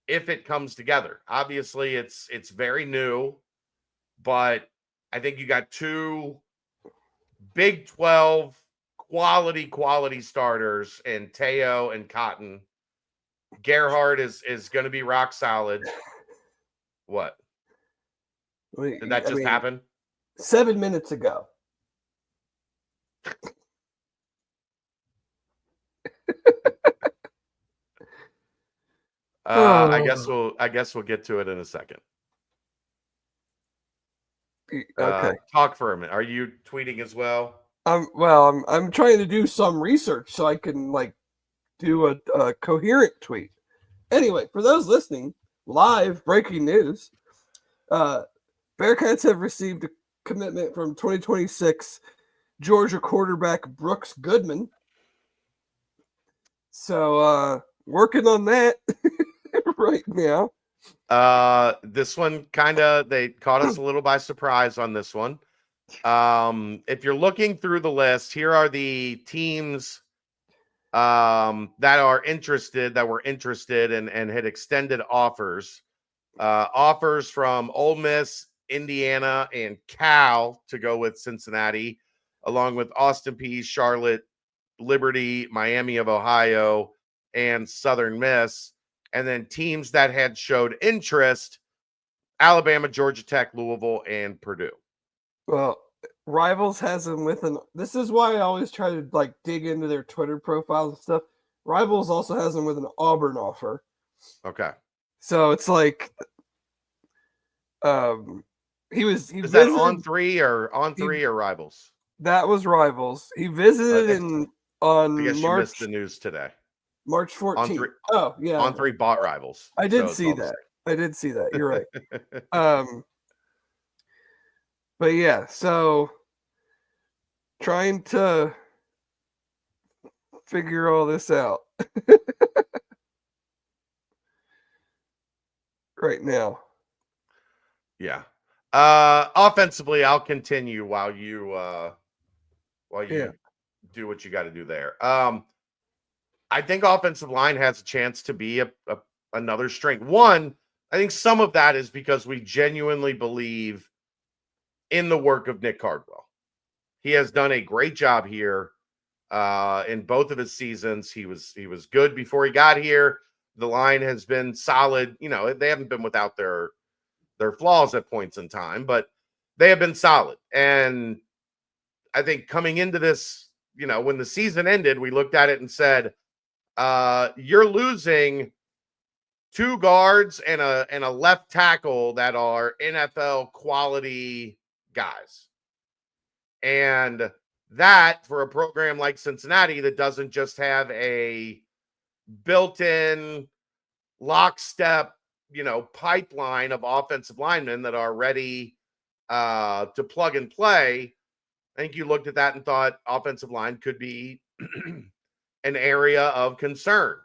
if it comes together. Obviously, it's very new, but I think you got 2 Big 12 quality starters in Teo and Cotton. Gerhard is going to be rock solid. What? Did that just happen? 7 minutes ago. I guess we'll get to it in a second. Okay. Talk for a minute. Are you tweeting as well? I'm trying to do some research so I can do a coherent tweet. Anyway, for those listening, live breaking news. Bearcats have received a commitment from 2026 Georgia quarterback Brooks Goodman. So working on that right now. This one they caught us a little by surprise on this one. If you're looking through the list, here are the teams that were interested and had extended offers. Offers from Ole Miss, Indiana, and Cal to go with Cincinnati, along with Austin Peay, Charlotte, Liberty, Miami of Ohio, and Southern Miss. And then teams that had showed interest: Alabama, Georgia Tech, Louisville, and Purdue. Well, Rivals has them with this is why I always try to dig into their Twitter profiles and stuff. Rivals also has them with an Auburn offer. Okay. So it's Is that on three or Rivals? That was Rivals. He visited on I guess March. You missed the news today. March 14th. On three, oh yeah. On three bought Rivals. I did see that. You're right. But yeah, so trying to figure all this out right now. Yeah. Offensively, I'll continue while you do what you got to do there. I think offensive line has a chance to be another strength. One, I think some of that is because we genuinely believe in the work of Nick Cardwell. He has done a great job here in both of his seasons. He was good before he got here. The line has been solid. They haven't been without their flaws at points in time, but they have been solid. And I think coming into this, when the season ended, we looked at it and said, you're losing two guards and a left tackle that are NFL quality guys. And that, for a program like Cincinnati that doesn't just have a built-in lockstep, pipeline of offensive linemen that are ready to plug and play, I think you looked at that and thought offensive line could be an area of concern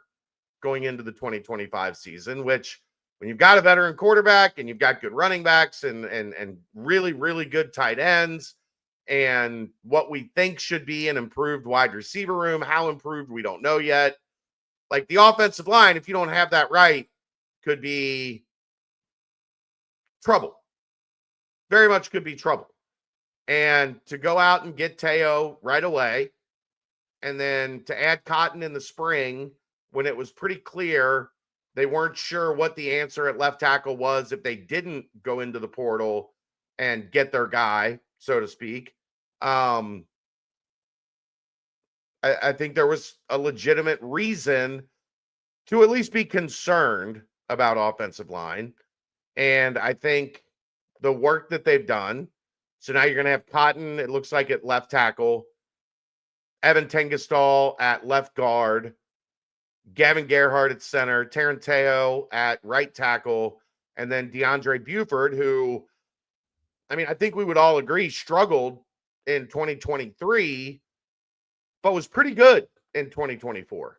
going into the 2025 season, which when you've got a veteran quarterback and you've got good running backs and really, really good tight ends and what we think should be an improved wide receiver room, how improved, we don't know yet. The offensive line, if you don't have that right, could be trouble. Very much could be trouble. And to go out and get Teo right away, and then to add Cotton in the spring when it was pretty clear they weren't sure what the answer at left tackle was if they didn't go into the portal and get their guy, so to speak. I think there was a legitimate reason to at least be concerned about offensive line. And I think the work that they've done, so now you're going to have Cotton, it looks like, at left tackle, Evan Tengistal at left guard, Gavin Gerhardt at center, Taranteo at right tackle, and then DeAndre Buford, who, I think we would all agree struggled in 2023, but was pretty good in 2024.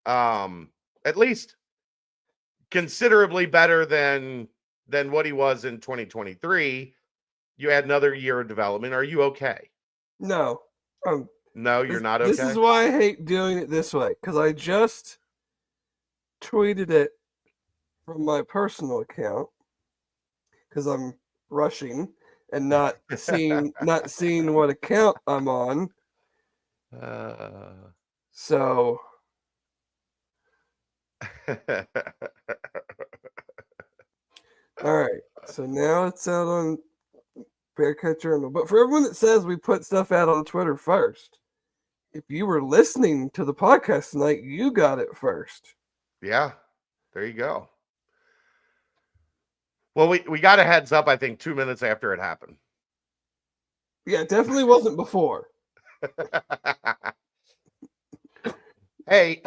At least considerably better than what he was in 2023. You had another year of development. Are you okay? No. No, you're not okay? This is why I hate doing it this way, because I just tweeted it from my personal account because I'm rushing and not seeing what account I'm on. So all right. So now it's out on Bearcat Journal. But for everyone that says we put stuff out on Twitter first, if you were listening to the podcast tonight, you got it first. Yeah. There you go. Well, we got a heads up, I think, 2 minutes after it happened. Yeah, it definitely wasn't before. Hey,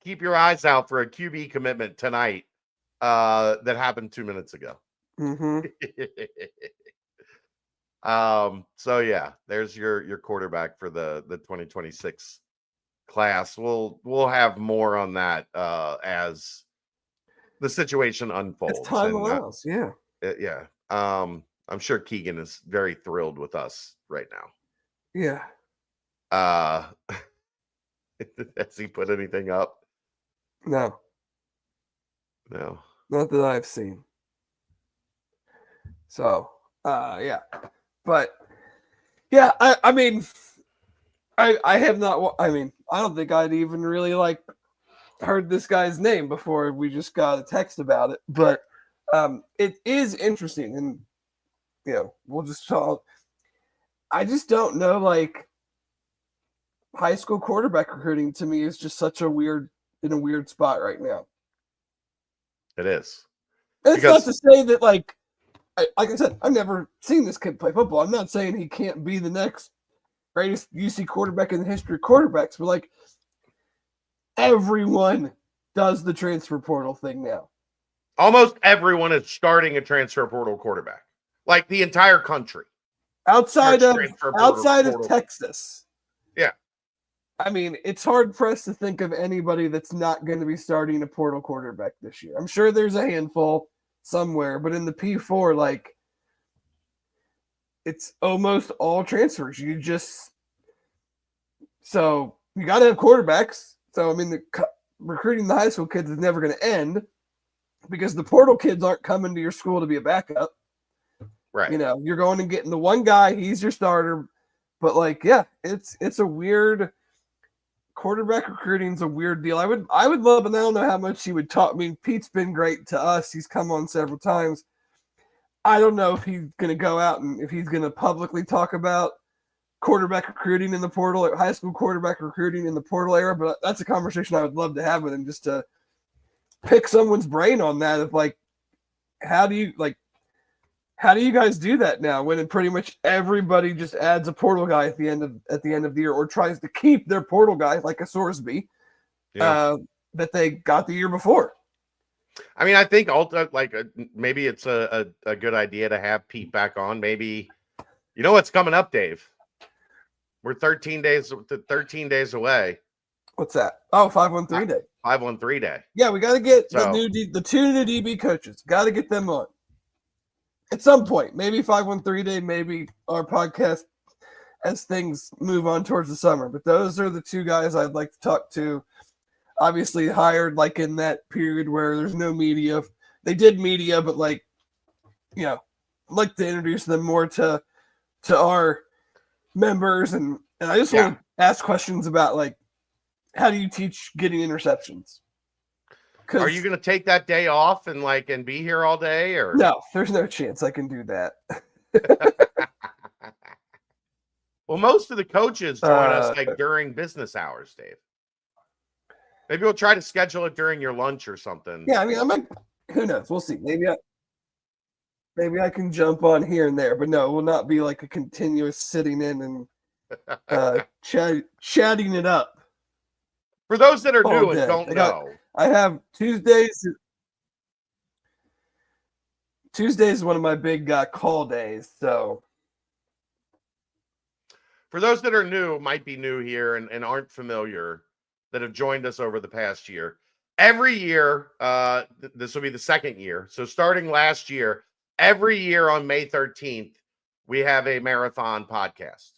keep your eyes out for a QB commitment tonight that happened 2 minutes ago. Mm-hmm. So yeah, there's your quarterback for the 2026 class. We'll have more on that as the situation unfolds. As time And, allows, yeah. yeah. I'm sure Keegan is very thrilled with us right now. Yeah. Has he put anything up? No, No. not that I've seen. So, yeah. But, yeah, I mean, I have not, I mean, I don't think I'd even really, like, heard this guy's name before we just got a text about it. But it is interesting. And, you know, we'll just talk. I just don't know, like, high school quarterback recruiting to me is just such a weird spot right now. It is. It's not to say that, like I said, I've never seen this kid play football. I'm not saying he can't be the next greatest UC quarterback in the history of quarterbacks, but like everyone does the transfer portal thing now. Almost everyone is starting a transfer portal quarterback. Like the entire country. Outside of Texas. Yeah. I mean, it's hard pressed to think of anybody that's not going to be starting a portal quarterback this year. I'm sure there's a handful somewhere, but in the P4, like, it's almost all transfers. So you got to have quarterbacks. So, I mean, recruiting the high school kids is never going to end because the portal kids aren't coming to your school to be a backup. Right. You know, you're going and getting the one guy, he's your starter. But, like, yeah, it's a weird quarterback recruiting is a weird deal. I would love, and I don't know how much he would talk. I mean, Pete's been great to us. He's come on several times. I don't know if he's going to go out and if he's going to publicly talk about quarterback recruiting in the portal, or high school quarterback recruiting in the portal era, but that's a conversation I would love to have with him, just to pick someone's brain on that. Of like, how do you guys do that now when pretty much everybody just adds a portal guy at the end of the year, or tries to keep their portal guy like a Sorsby that they got the year before? I mean, I think maybe it's a good idea to have Pete back on. Maybe, you know what's coming up, Dave? We're 13 days away. What's that? Oh, 513 day. 513 day. Yeah, we got to get the two new DB coaches. Got to get them on at some point. Maybe 513 day, maybe our podcast as things move on towards the summer. But those are the two guys I'd like to talk to. Obviously hired like in that period where there's no media. They did media, but like, you know, I'd like to introduce them more to our members, and I just want to ask questions about like, how do you teach getting interceptions? Are you going to take that day off and be here all day, or no? There's no chance I can do that. Well, most of the coaches join us during business hours, Dave. Maybe we'll try to schedule it during your lunch or something. Yeah, I mean, who knows? We'll see. Maybe I can jump on here and there, but no, it will not be like a continuous sitting in and chatting it up. For those that are new and don't know, I have Tuesdays. Tuesdays is one of my big call days. So for those that are new, might be new here and aren't familiar, that have joined us over the past year, every year, this will be the second year. So starting last year, every year on May 13th, we have a marathon podcast.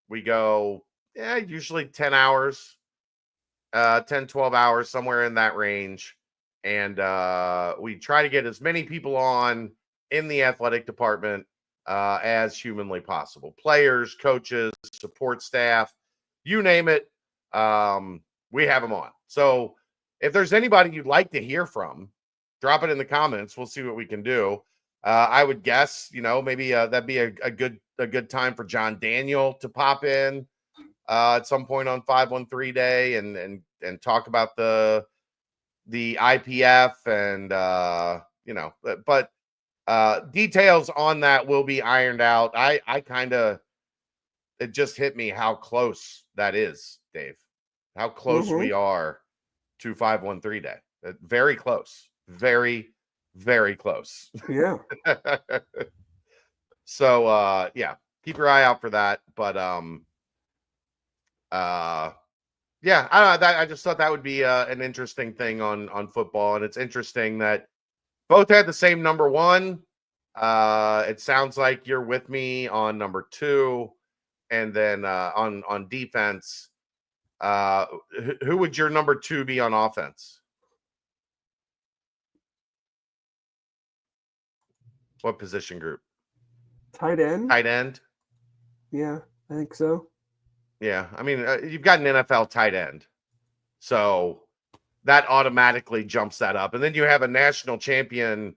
We go, usually 10 hours, 10, 12 hours, somewhere in that range. And we try to get as many people on in the athletic department as humanly possible. Players, coaches, support staff, you name it. We have them on. So if there's anybody you'd like to hear from, drop it in the comments. We'll see what we can do. I would guess, maybe that'd be a good time for John Daniel to pop in at some point on 513 day and talk about the the IPF and but details on that will be ironed out. It just hit me how close that is, Dave. How close we are to 513 day. Very close. Very, very close. Yeah. So keep your eye out for that. But yeah, I just thought that would be an interesting thing on football, and it's interesting that both had the same number one. It sounds like you're with me on number two, and then on defense, who would your number two be on offense? What position group? Tight end. Tight end. Yeah, I think so. Yeah, I mean, you've got an NFL tight end, so that automatically jumps that up. And then you have a national champion,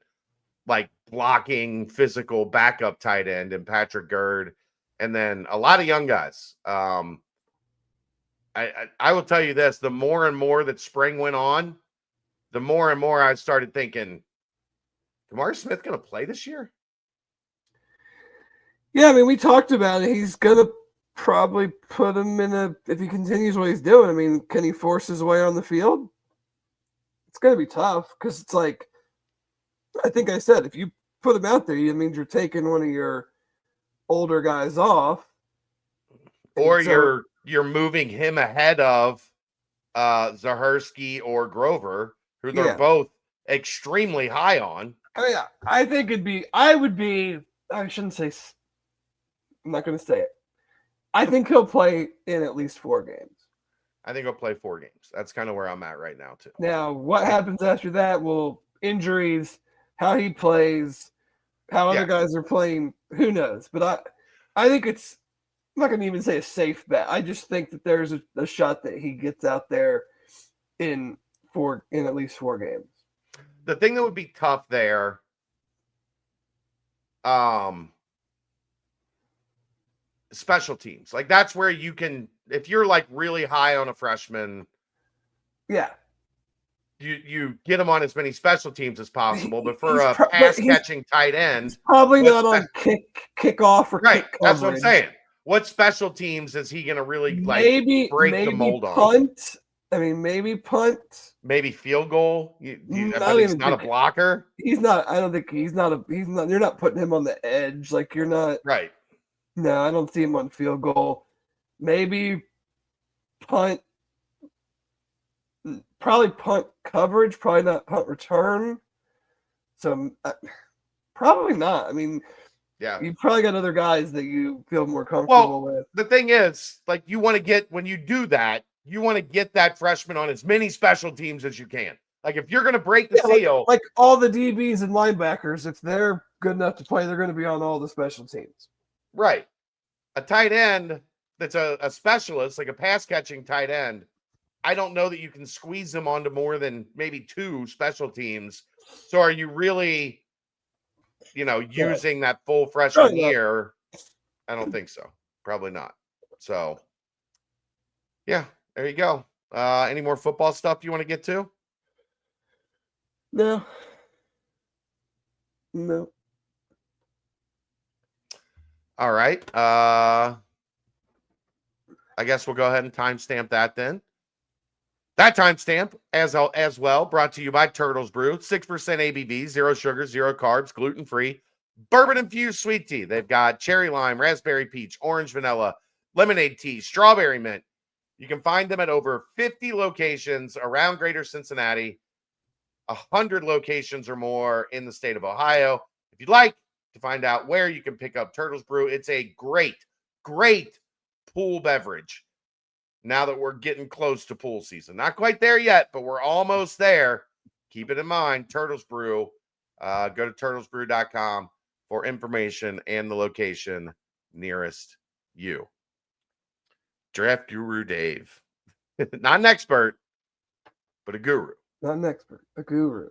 like blocking physical backup tight end in Patrick Gurd, and then a lot of young guys. I will tell you this: the more and more that spring went on, the more and more I started thinking, Kamar Smith going to play this year? Yeah, I mean, we talked about it. He's going to probably put him in if he continues what he's doing. I mean, can he force his way on the field? It's going to be tough because it's like, I think I said, if you put him out there, it means you're taking one of your older guys off. Or you're moving him ahead of Zaharsky or Grover, who they're both extremely high on. Oh, yeah. I think I shouldn't say, I'm not going to say it. I think he'll play in at least 4 games. I think he'll play 4 games. That's kind of where I'm at right now, too. Now, what happens after that? Well, injuries, how he plays, how other guys are playing, who knows? But I think I'm not going to even say a safe bet. I just think that there's a shot that he gets out there in at least 4 games. The thing that would be tough there, special teams. Like that's where you can, if you're like really high on a freshman, you get him on as many special teams as possible. But for a pass catching tight end, probably not on kickoff or right. Kick That's what I'm saying. What special teams is he going to really break the mold on? Punt. I mean, maybe punt. Maybe field goal. But he's not a blocker. He's not. I don't think he's not. You're not putting him on the edge. Like you're not. Right. No, I don't see him on field goal. Maybe punt. Probably punt coverage. Probably not punt return. So probably not. I mean, yeah, you probably got other guys that you feel more comfortable with. The thing is, like, you want to get when you do that, you want to get that freshman on as many special teams as you can. Like, if you're going to break the seal, like all the DBs and linebackers, if they're good enough to play, they're going to be on all the special teams. Right. A tight end that's a specialist, like a pass catching tight end, I don't know that you can squeeze them onto more than maybe 2 special teams. So are you really, using that full freshman year? I don't think so. Probably not. So, yeah, there you go. Any more football stuff you want to get to? No. All right. I guess we'll go ahead and timestamp that then. That timestamp, as well, brought to you by Turtles Brew. 6% ABV, 0 sugar, 0 carbs, gluten-free, bourbon-infused sweet tea. They've got cherry lime, raspberry peach, orange vanilla, lemonade tea, strawberry mint. You can find them at over 50 locations around Greater Cincinnati, 100 locations or more in the state of Ohio. If you'd like to find out where you can pick up Turtles Brew, it's a great, great pool beverage. Now that we're getting close to pool season. Not quite there yet, but we're almost there. Keep it in mind, Turtles Brew. Go to turtlesbrew.com for information and the location nearest you. Draft Guru Dave. Not an expert, but a guru. Not an expert, a guru.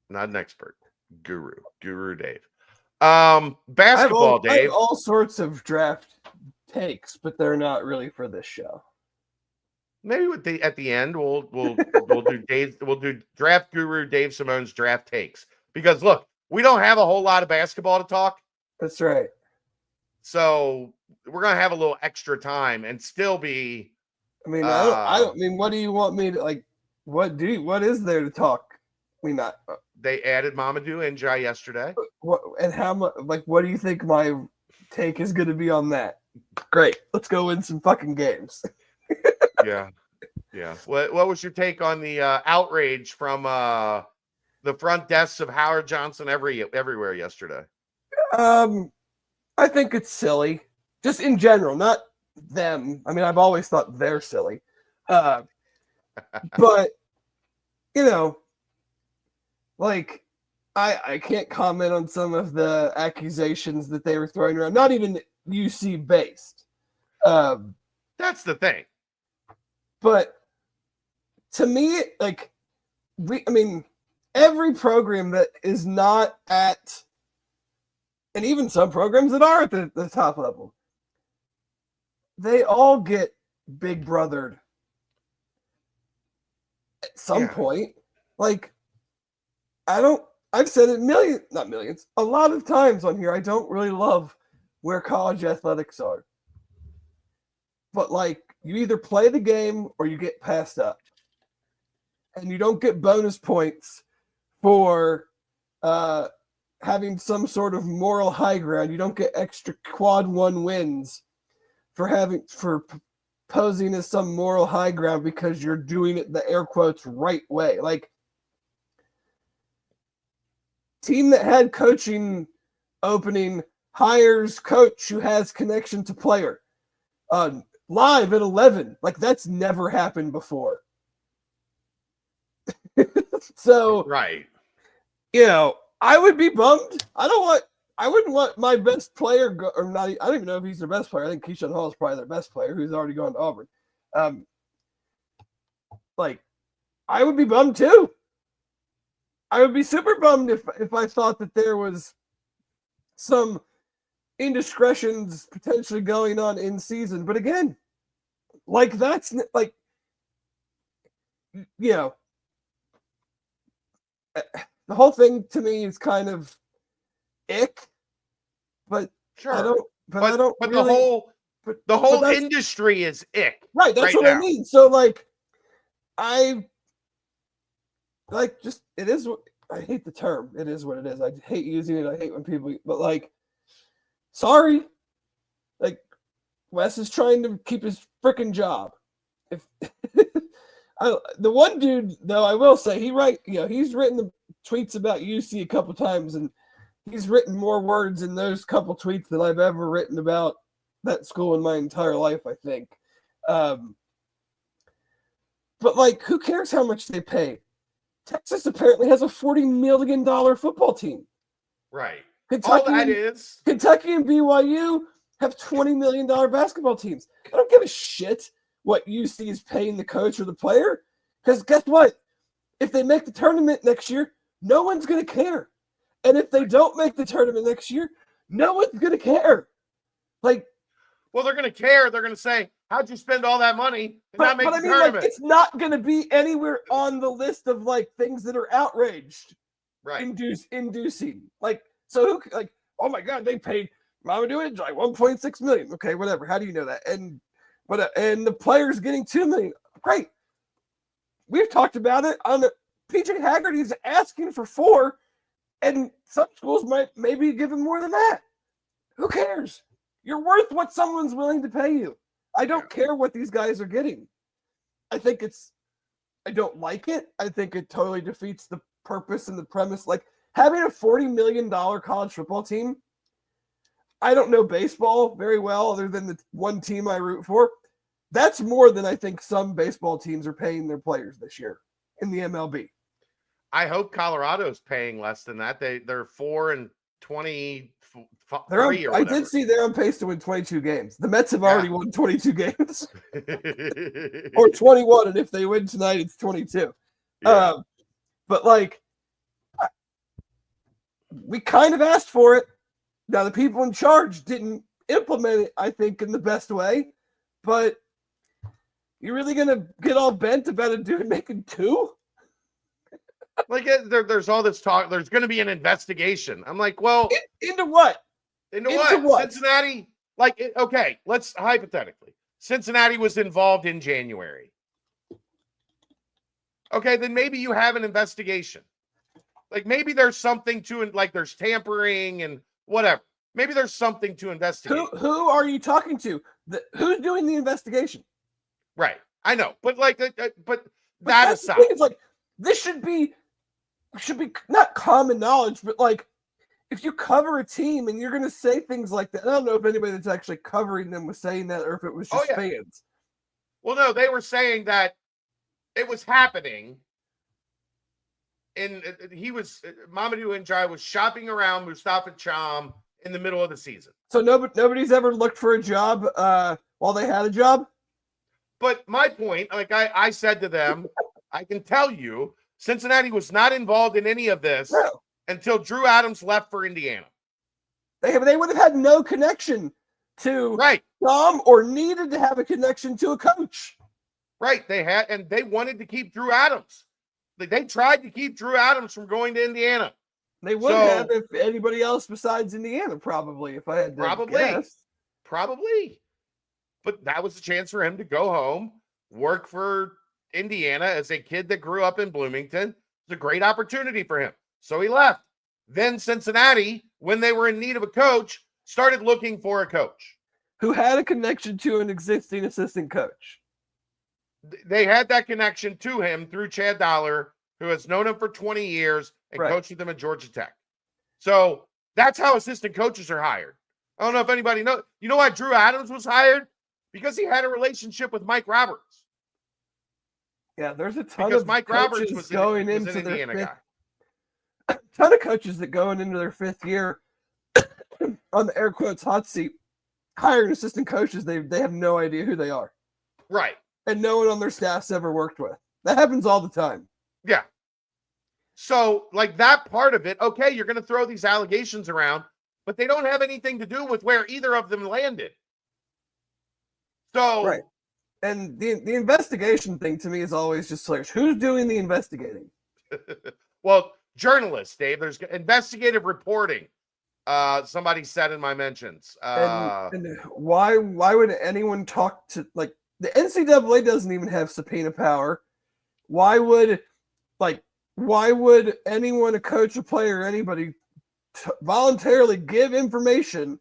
Not an expert. Guru Dave. Basketball, Dave. I have all sorts of draft takes, but they're not really for this show. maybe at the end we'll do draft guru Dave Simone's draft takes, because look, we don't have a whole lot of basketball to talk. That's right. So we're gonna have a little extra time and still be. I mean, I don't mean, what do you want me to like? What is there to talk? I mean, they added Mamadou and Jai yesterday. What and how much? Like, what do you think my take is going to be on that? Great, let's go win some fucking games. Yeah. What was your take on the outrage from the front desks of Howard Johnson everywhere yesterday? I think it's silly, just in general, not them. I mean, I've always thought they're silly, but like I can't comment on some of the accusations that they were throwing around. Not even UC based. That's the thing. But to me, like every program that is not at, and even some programs that are at the top level, they all get big brothered at some point. Like, I've said it not millions, a lot of times on here, I don't really love where college athletics are. But like, you either play the game or you get passed up. And you don't get bonus points for having some sort of moral high ground. You don't get extra quad 1 wins for posing as some moral high ground because you're doing it the air quotes right way. Like, team that had coaching opening hires coach who has connection to player live at 11. Like, that's never happened before. So, right. I would be bummed. I wouldn't want my best player I don't even know if he's their best player. I think Keyshawn Hall is probably their best player, who's already gone to Auburn. Like, I would be bummed too. I would be super bummed if I thought that there was some indiscretions potentially going on in season. But again, like, that's like, the whole thing to me is kind of ick, but sure. I don't the whole industry is ick. Right, that's what now. I mean. So like, it is. I hate the term. It is what it is. I hate using it. I hate when people. But like, sorry, like, Wes is trying to keep his freaking job. If the one dude, though, I will say he's written the tweets about UC a couple times, and he's written more words in those couple tweets than I've ever written about that school in my entire life, I think. But like, who cares how much they pay? Texas apparently has a $40 million football team. Right. Kentucky and BYU have $20 million basketball teams. I don't give a shit what UC is paying the coach or the player, because guess what? If they make the tournament next year, no one's going to care. And if they don't make the tournament next year, no one's going to care. Like, well, they're going to care. They're going to say, how'd you spend all that money and not make the tournament? Like, it's not going to be anywhere on the list of like things that are outraged, right? Inducing. Like, so who, like, oh my God, they paid Mamadou and Jai $1.6 million. Okay, whatever. How do you know that? And the players getting $2 million. Great. We've talked about it on the PJ Haggerty's asking for $4 million, and some schools might maybe give him more than that. Who cares? You're worth what someone's willing to pay you. I don't care what these guys are getting. I don't like it. I think it totally defeats the purpose and the premise. Like, having a $40 million college football team, I don't know baseball very well other than the one team I root for. That's more than I think some baseball teams are paying their players this year in the MLB. I hope Colorado's paying less than that. They're 4-23 I did see they're on pace to win 22 games. The Mets have already won 22 games. Or 21, and if they win tonight, it's 22. Yeah. But like, we kind of asked for it. Now, the people in charge didn't implement it, I think, in the best way. But You really gonna get all bent about a dude making 2? Like there's all this talk. There's going to be an investigation. I'm like, well, Into what? into Into what? what? Cincinnati. Like, okay, let's hypothetically. Cincinnati was involved in January. Okay, then maybe you have an investigation. Like maybe there's something to it, like there's tampering and whatever. Maybe there's something to investigate. Who are you talking to? Who's doing the investigation? Right. I know. But like but But that that's the aside. thing, it's like this should be not common knowledge, but like if you cover a team and you're gonna say things like that, I don't know if anybody that's actually covering them was saying that or if it was just fans. Well, no, they were saying that it was happening. And Mamadou Njai was shopping around Mustafa Cham in the middle of the season. So nobody's ever looked for a job while they had a job? But my point, like I said to them, I can tell you, Cincinnati was not involved in any of this until Drew Adams left for Indiana. They would have had no connection to Tom or needed to have a connection to a coach. Right. They wanted to keep Drew Adams. They tried to keep Drew Adams from going to Indiana. They would have if anybody else besides Indiana, probably, if I had to guess. Probably. But that was a chance for him to go home, work for Indiana as a kid that grew up in Bloomington. It's a great opportunity for him. So he left. Then Cincinnati, when they were in need of a coach, started looking for a coach. Who had a connection to an existing assistant coach. They had that connection to him through Chad Dollar, who has known him for 20 years and coached with him at Georgia Tech. So that's how assistant coaches are hired. I don't know if anybody knows. You know why Drew Adams was hired? Because he had a relationship with Mike Roberts. Yeah, there's a ton because of Mike coaches Roberts was going an into Indiana their guy. A ton of coaches that going into their 5th year on the air quotes hot seat, hiring assistant coaches, they have no idea who they are. Right. And no one on their staff's ever worked with. That happens all the time. Yeah. So, like that part of it, okay, you're going to throw these allegations around, but they don't have anything to do with where either of them landed. So, right. And the investigation thing to me is always just like, who's doing the investigating? Well, journalists, Dave, there's investigative reporting. Somebody said in my mentions. And why would anyone talk to, like, the NCAA doesn't even have subpoena power. Why would anyone, a coach, a player, anybody voluntarily give information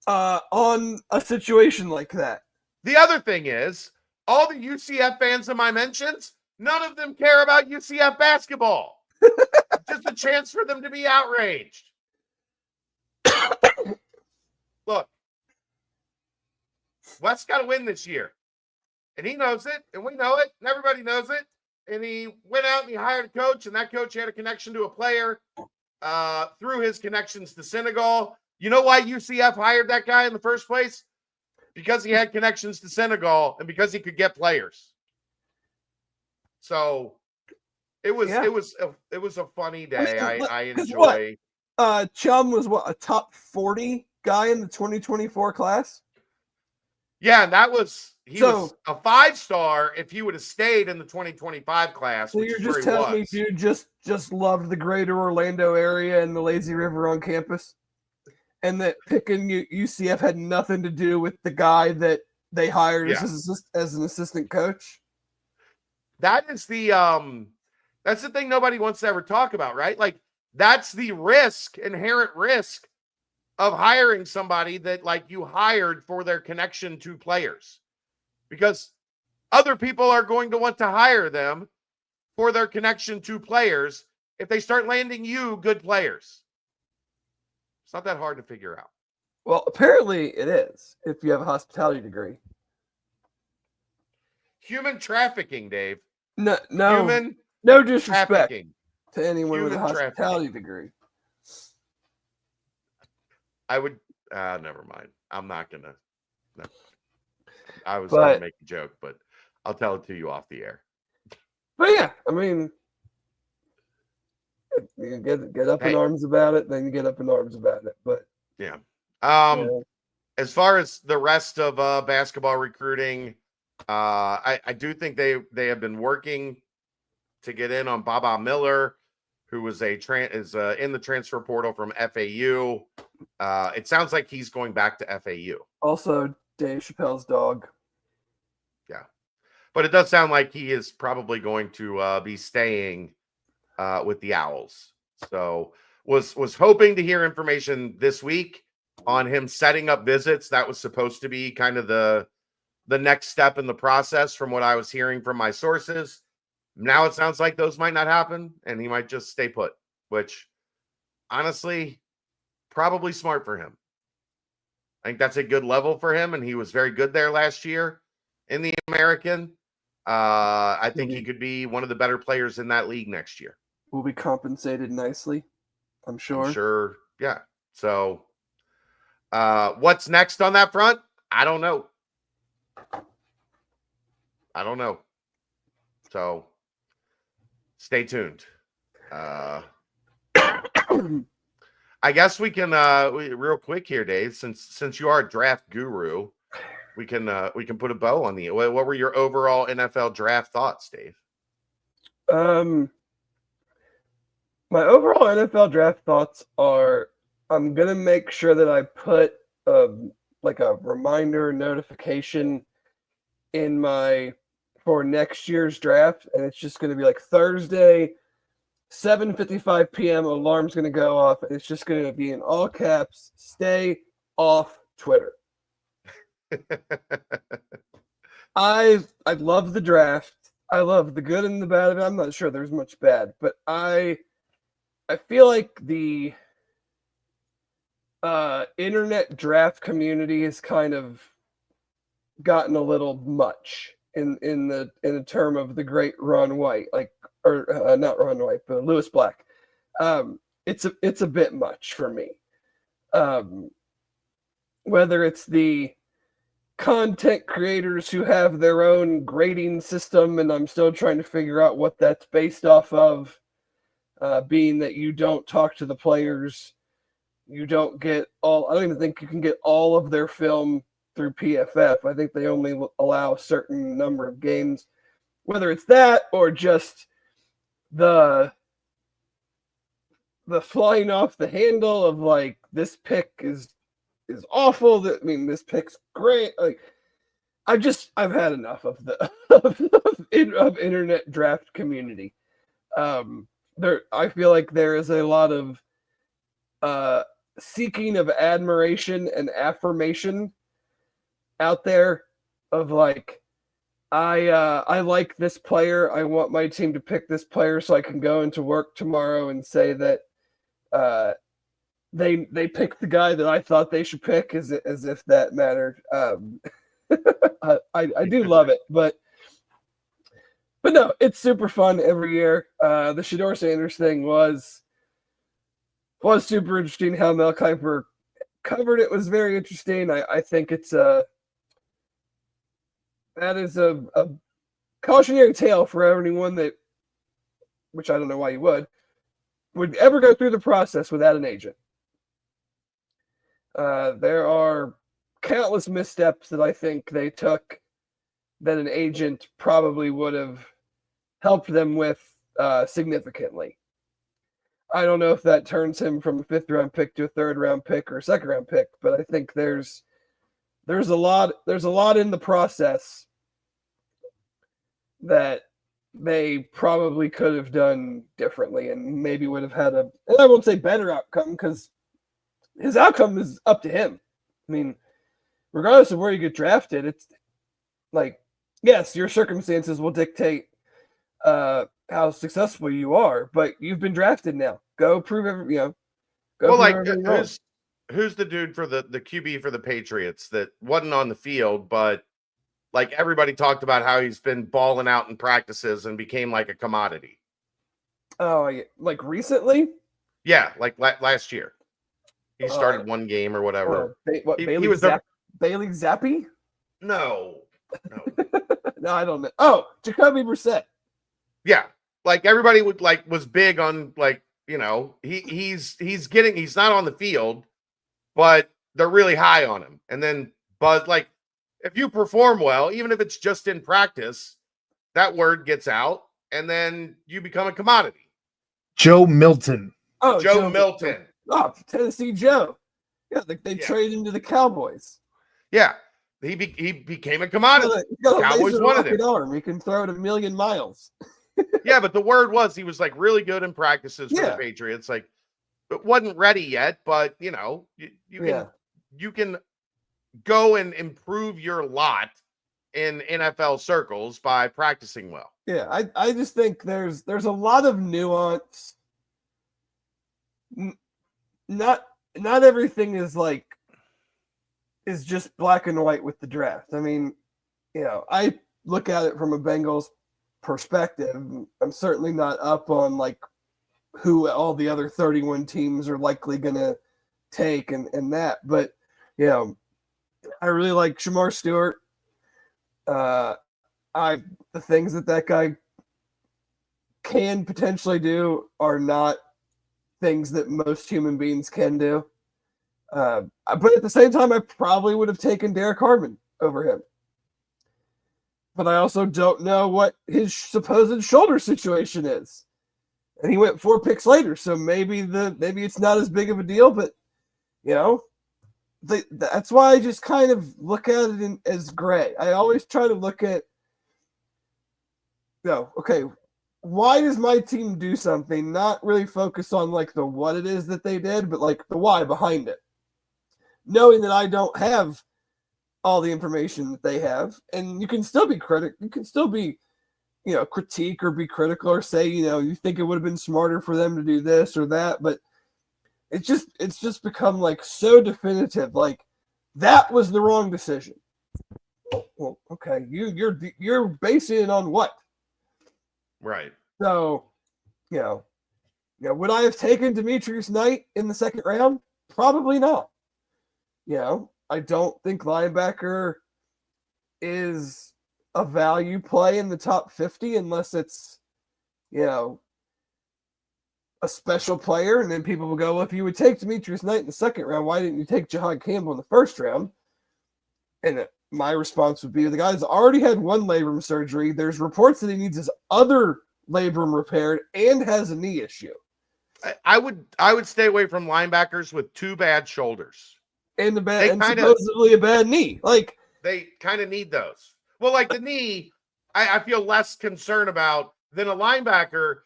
on a situation like that? The other thing is, all the UCF fans in my mentions, none of them care about UCF basketball. Just a chance for them to be outraged. Look, West got to win this year. And he knows it, and we know it, and everybody knows it. And he went out and he hired a coach, and that coach had a connection to a player through his connections to Senegal. You know why UCF hired that guy in the first place? Because he had connections to Senegal and because he could get players. So it was a funny day. I enjoy. Chum was a top 40 guy in the 2024 class. Yeah, and he was a 5-star if he would have stayed in the 2025 class. So you're just telling me dude just loved the greater Orlando area and the lazy river on campus? And that picking UCF had nothing to do with the guy that they hired as an assistant coach? That is that's the thing nobody wants to ever talk about, right? Like, that's the inherent risk of hiring somebody that, like, you hired for their connection to players. Because other people are going to want to hire them for their connection to players if they start landing you good players. It's not that hard to figure out. Well, apparently it is if you have a hospitality degree. Human trafficking, Dave. No disrespect trafficking. To anyone with a hospitality degree. I would never mind. I'm not gonna. No. I was going to make a joke, but I'll tell it to you off the air. But yeah, I mean, you get up in arms about it, then you get up in arms about it. But yeah. As far as the rest of basketball recruiting, I do think they have been working to get in on Baba Miller, who was in the transfer portal from FAU. It sounds like he's going back to FAU. Also, Dave Chappelle's dog. Yeah, but it does sound like he is probably going to be staying with the Owls. So was hoping to hear information this week on him setting up visits. That was supposed to be kind of the next step in the process from what I was hearing from my sources. Now it sounds like those might not happen and he might just stay put, which honestly, probably smart for him. I think that's a good level for him, and he was very good there last year in the American. I think he could be one of the better players in that league next year. Will be compensated nicely, I'm sure. I'm sure, yeah. So what's next on that front? I don't know. So stay tuned. I guess we can real quick here, Dave, since you are a draft guru, we can put a bow on the what were your overall NFL draft thoughts, Dave? My overall NFL draft thoughts are I'm gonna make sure that I put like a reminder notification in for next year's draft, and it's just gonna be like Thursday, 7:55 p.m. alarm's gonna go off. It's just gonna be in all caps. Stay off Twitter. I love the draft. I love the good and the bad of it. I'm not sure there's much bad, but I feel like the internet draft community has kind of gotten a little much in the term of the great Ron White, or not Ron White, but Lewis Black. It's a bit much for me. Whether it's the content creators who have their own grading system, and I'm still trying to figure out what that's based off of, being that you don't talk to the players, you don't get all. I don't even think you can get all of their film through PFF. I think they only allow a certain number of games. Whether it's that or just the flying off the handle of like this pick is awful. This pick's great. Like I've had enough of the of internet draft community. I feel like there is a lot of seeking of admiration and affirmation out there of like, I like this player. I want my team to pick this player so I can go into work tomorrow and say that they picked the guy that I thought they should pick, as if that mattered. I do love it, but no, it's super fun every year. The Shedeur Sanders thing was super interesting. How Mel Kiper covered it was very interesting. I think it's that is a cautionary tale for anyone that, which I don't know why you would ever go through the process without an agent. There are countless missteps that I think they took that an agent probably would have helped them with significantly. I don't know if that turns him from a 5th round pick to a 3rd round pick or a 2nd round pick, but I think there's a lot in the process that they probably could have done differently and maybe would have had and I won't say better outcome, because his outcome is up to him. I mean, regardless of where you get drafted, it's like, yes, your circumstances will dictate how successful you are, but you've been drafted now. Go prove everything. Well, like who's the dude for the QB for the Patriots that wasn't on the field, but like everybody talked about how he's been balling out in practices and became like a commodity. Oh, yeah. Like recently? Yeah, like last year. He started one game or whatever. Bailey Zappi? No. No, I don't know. Oh, Jacoby Brissett. Yeah, like everybody was big on he's not on the field, but they're really high on him. And then Buzz, if you perform well, even if it's just in practice, that word gets out and then you become a commodity. Joe Milton. Oh, Joe Milton. Oh, Tennessee Joe. Yeah, they Yeah. traded into the Cowboys. Yeah. He became a commodity. He's got a Cowboys laser wanted rocket him. arm. He can throw it a million miles. Yeah, but the word was he was like really good in practices for Yeah. the Patriots. Like, it wasn't ready yet, but you know, you can go and improve your lot in NFL circles by practicing well. Yeah, I just think there's a lot of nuance. Not everything is just black and white with the draft. I mean, I look at it from a Bengals perspective. I'm certainly not up on like who all the other 31 teams are likely going to take and that, but I really like Shamar Stewart. The things that guy can potentially do are not things that most human beings can do. But at the same time, I probably would have taken Derek Harmon over him. But I also don't know what his supposed shoulder situation is. And he went 4 picks later, so maybe it's not as big of a deal, but that's why I just kind of look at it as gray. I always try to look at, okay, why does my team do something? Not really focus on like the what it is that they did, but like the why behind it. Knowing that I don't have all the information that they have, and you can still be you can still be, critique or be critical or say, you think it would have been smarter for them to do this or that, but it's just become like so definitive, like that was the wrong decision. Well, okay, you're basing it on what? Right. So, would I have taken Demetrius Knight in the second round? Probably not. I don't think linebacker is a value play in the top 50 unless it's, a special player. And then people will go, well, if you would take Demetrius Knight in the second round, why didn't you take Jahad Campbell in the first round? And my response would be, the guy's already had one labrum surgery. There's reports that he needs his other labrum repaired and has a knee issue. I would stay away from linebackers with 2 bad shoulders. And supposedly a bad knee. Like, they kind of need those. Well, like the knee, I feel less concerned about than a linebacker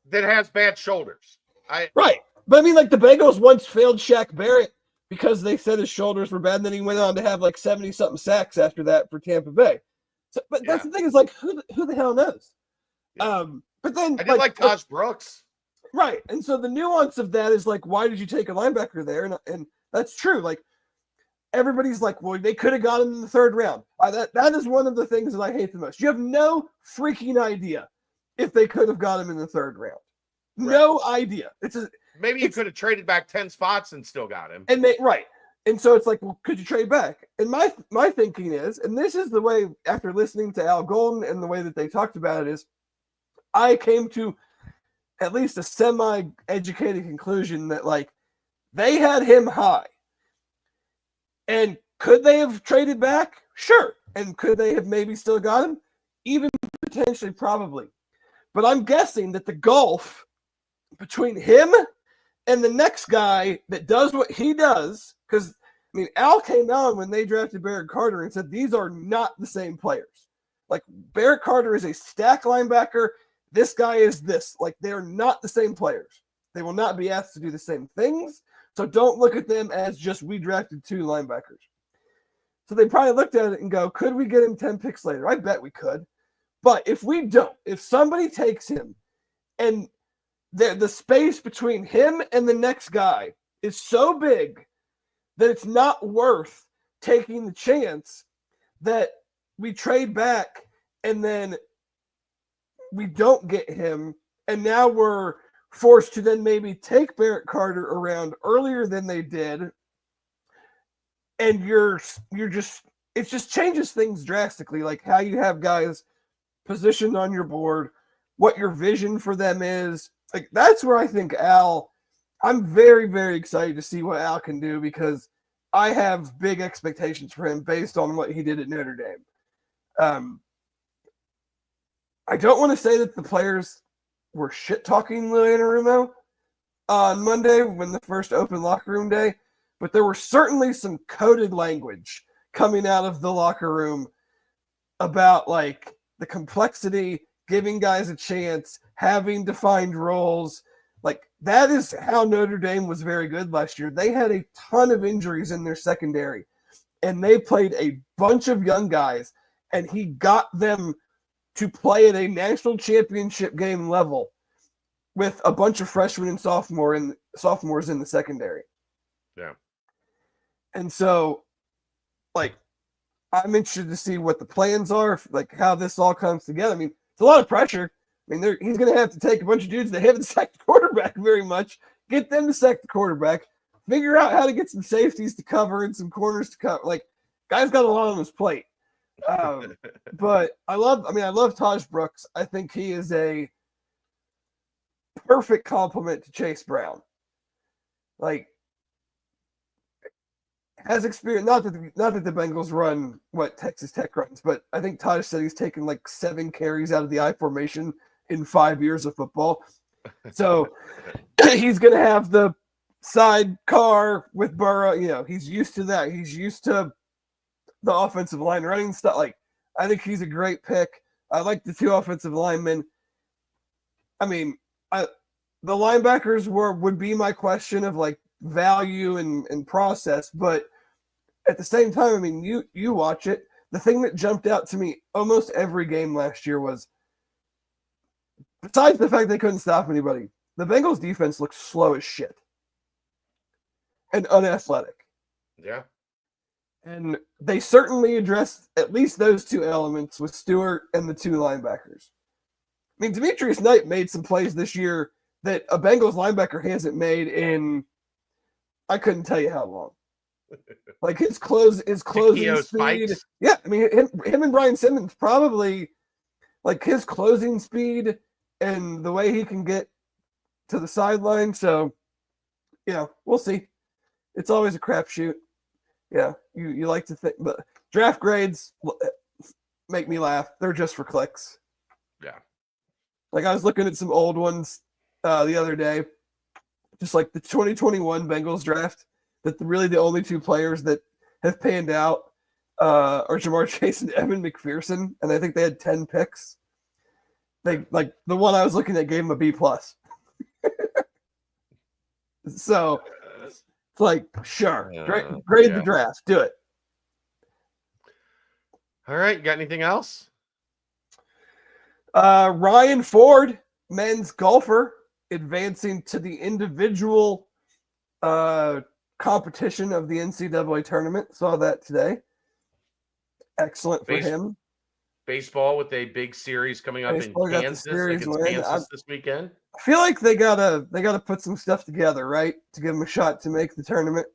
that has bad shoulders. Right. But I mean, like the Bengals once failed Shaq Barrett because they said his shoulders were bad, and then he went on to have like 70-something sacks after that for Tampa Bay. So, but that's the thing, is like, who the hell knows? Yeah. But then I did like Taj Brooks. Right. And so the nuance of that is like, why did you take a linebacker there? And that's true. Like, everybody's like, well, they could have got him in the third round. That is one of the things that I hate the most. You have no freaking idea if they could have got him in the third round. Right. No idea. Maybe you could have traded back 10 spots and still got him. Right. And so it's like, well, could you trade back? And my thinking is, and this is the way, after listening to Al Golden and the way that they talked about it, is I came to at least a semi-educated conclusion that, like, they had him high. And could they have traded back? Sure. And could they have maybe still got him? Even potentially, probably. But I'm guessing that the gulf between him and the next guy that does what he does, because, I mean, Al came out when they drafted Barrett Carter and said these are not the same players. Like, Barrett Carter is a stack linebacker. This guy is this. Like, they're not the same players. They will not be asked to do the same things. So don't look at them as just, we drafted 2 linebackers. So they probably looked at it and go, could we get him 10 picks later? I bet we could. But if we don't, if somebody takes him and the space between him and the next guy is so big that it's not worth taking the chance that we trade back and then we don't get him, and now we're forced to then maybe take Barrett Carter around earlier than they did, and it just changes things drastically, like how you have guys positioned on your board, what your vision for them is. Like, that's where I think I'm very, very excited to see what Al can do, because I have big expectations for him based on what he did at Notre Dame. I don't want to say that the players were shit-talking Lou Anarumo on Monday when the first open locker room day, but there were certainly some coded language coming out of the locker room about like the complexity, giving guys a chance, having defined roles. Like that is how Notre Dame was very good last year. They had a ton of injuries in their secondary, and they played a bunch of young guys, and he got them to play at a national championship game level with a bunch of freshmen and sophomores in the secondary. Yeah. And so, like, I'm interested to see what the plans are, like how this all comes together. I mean, it's a lot of pressure. I mean, he's going to have to take a bunch of dudes that haven't sacked the quarterback very much, get them to sack the quarterback, figure out how to get some safeties to cover and some corners to cover. Like, guy's got a lot on his plate. But I love Taj Brooks. I think he is a perfect complement to Chase Brown. Like, has experience. Not that the Bengals run what Texas Tech runs, but I think Taj said he's taken like 7 carries out of the I formation in 5 years of football. So he's going to have the sidecar with Burrow. You know, he's used to that. He's used to the offensive line running stuff. Like, I think he's a great pick. I like the 2 offensive linemen. I mean, the linebackers would be my question of like value and process, but at the same time, I mean, you watch it. The thing that jumped out to me almost every game last year was, besides the fact they couldn't stop anybody, the Bengals defense looked slow as shit and unathletic. Yeah. And they certainly addressed at least those 2 elements with Stewart and the 2 linebackers. I mean, Demetrius Knight made some plays this year that a Bengals linebacker hasn't made in, I couldn't tell you how long. Like his closing speed. Spikes. Yeah, I mean, him and Brian Simmons probably, like his closing speed and the way he can get to the sideline. So, yeah, we'll see. It's always a crapshoot. Yeah, you like to think, but draft grades make me laugh. They're just for clicks. Yeah. Like I was looking at some old ones the other day, just like the 2021 Bengals draft, that really the only 2 players that have panned out are Jamar Chase and Evan McPherson, and I think they had 10 picks. They like the one I was looking at gave him a B+. So it's like, sure, grade the draft, do it. All right, you got anything else? Ryan Ford, men's golfer, advancing to the individual competition of the NCAA tournament. Saw that today. Excellent for him. Baseball with a big series coming up in Kansas against Kansas this weekend. I feel like they gotta put some stuff together, right, to give them a shot to make the tournament.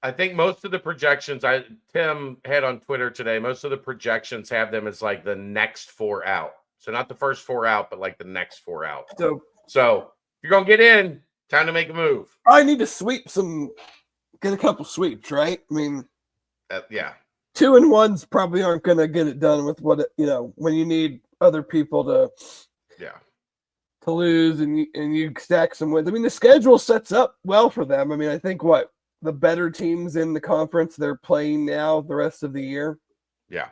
I think most of the projections Tim had on Twitter today, most of the projections have them as like the next 4 out. So not the first 4 out, but like the next 4 out. So if you're gonna get in, time to make a move. I need to get a couple sweeps, right? I mean, yeah. 2 and 1s probably aren't gonna get it done with when you need other people to lose and you stack some wins. I mean, the schedule sets up well for them. I mean, I think the better teams in the conference they're playing now the rest of the year. Yeah.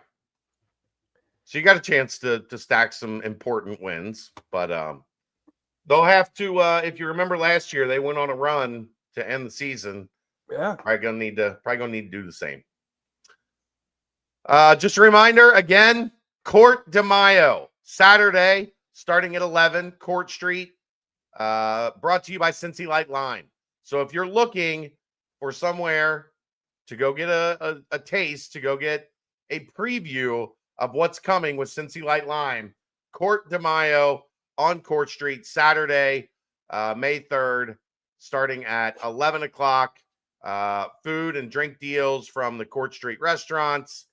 So you got a chance to stack some important wins, but they'll have to. If you remember last year, they went on a run to end the season. Yeah, probably gonna need to do the same. Just a reminder again: Court de Mayo Saturday, starting at 11, Court Street. Brought to you by Cincy Light Lime. So if you're looking for somewhere to go get a taste, to go get a preview of what's coming with Cincy Light Lime, Court de Mayo on Court Street, Saturday, May 3rd, starting at 11 o'clock. Food and drink deals from the Court Street restaurants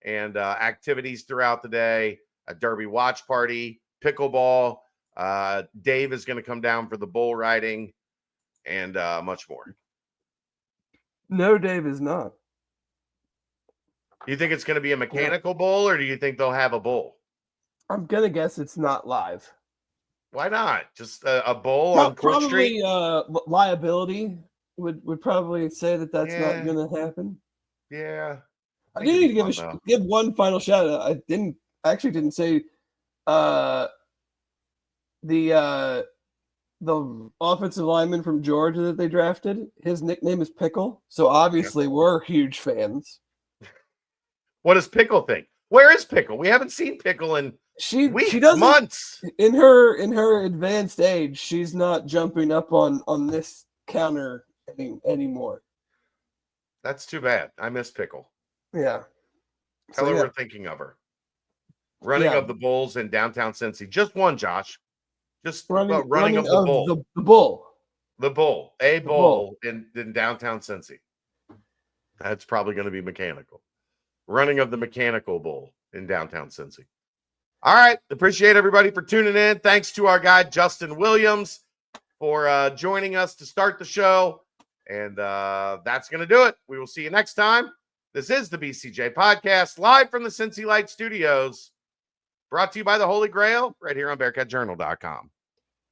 and activities throughout the day, a derby watch party, pickleball. Dave is going to come down for the bull riding and much more. No, Dave is not. Do you think it's going to be a mechanical bull, or do you think they'll have a bull? I'm gonna guess it's not live. Why not? Just a bull on Court Street? Probably liability would probably say that that's Yeah. not gonna happen. Yeah. I do need to give one final shout out. I actually didn't say the offensive lineman from Georgia that they drafted. His nickname is Pickle, so obviously we're huge fans. What does Pickle think? Where is Pickle? We haven't seen Pickle in she weeks, doesn't, months. In her advanced age, she's not jumping up on this counter anymore. That's too bad. I miss Pickle. Yeah. Tell her we're thinking of her. Running of the Bulls in downtown Cincy. Just one, Josh. Just running of the bull. The bull. The bull. A bull in downtown Cincy. That's probably going to be mechanical. Running of the mechanical bull in downtown Cincy. All right. Appreciate everybody for tuning in. Thanks to our guy, Justin Williams, for joining us to start the show. And that's going to do it. We will see you next time. This is the BCJ Podcast, live from the Cincy Light Studios, brought to you by the Holy Grail, right here on BearcatJournal.com.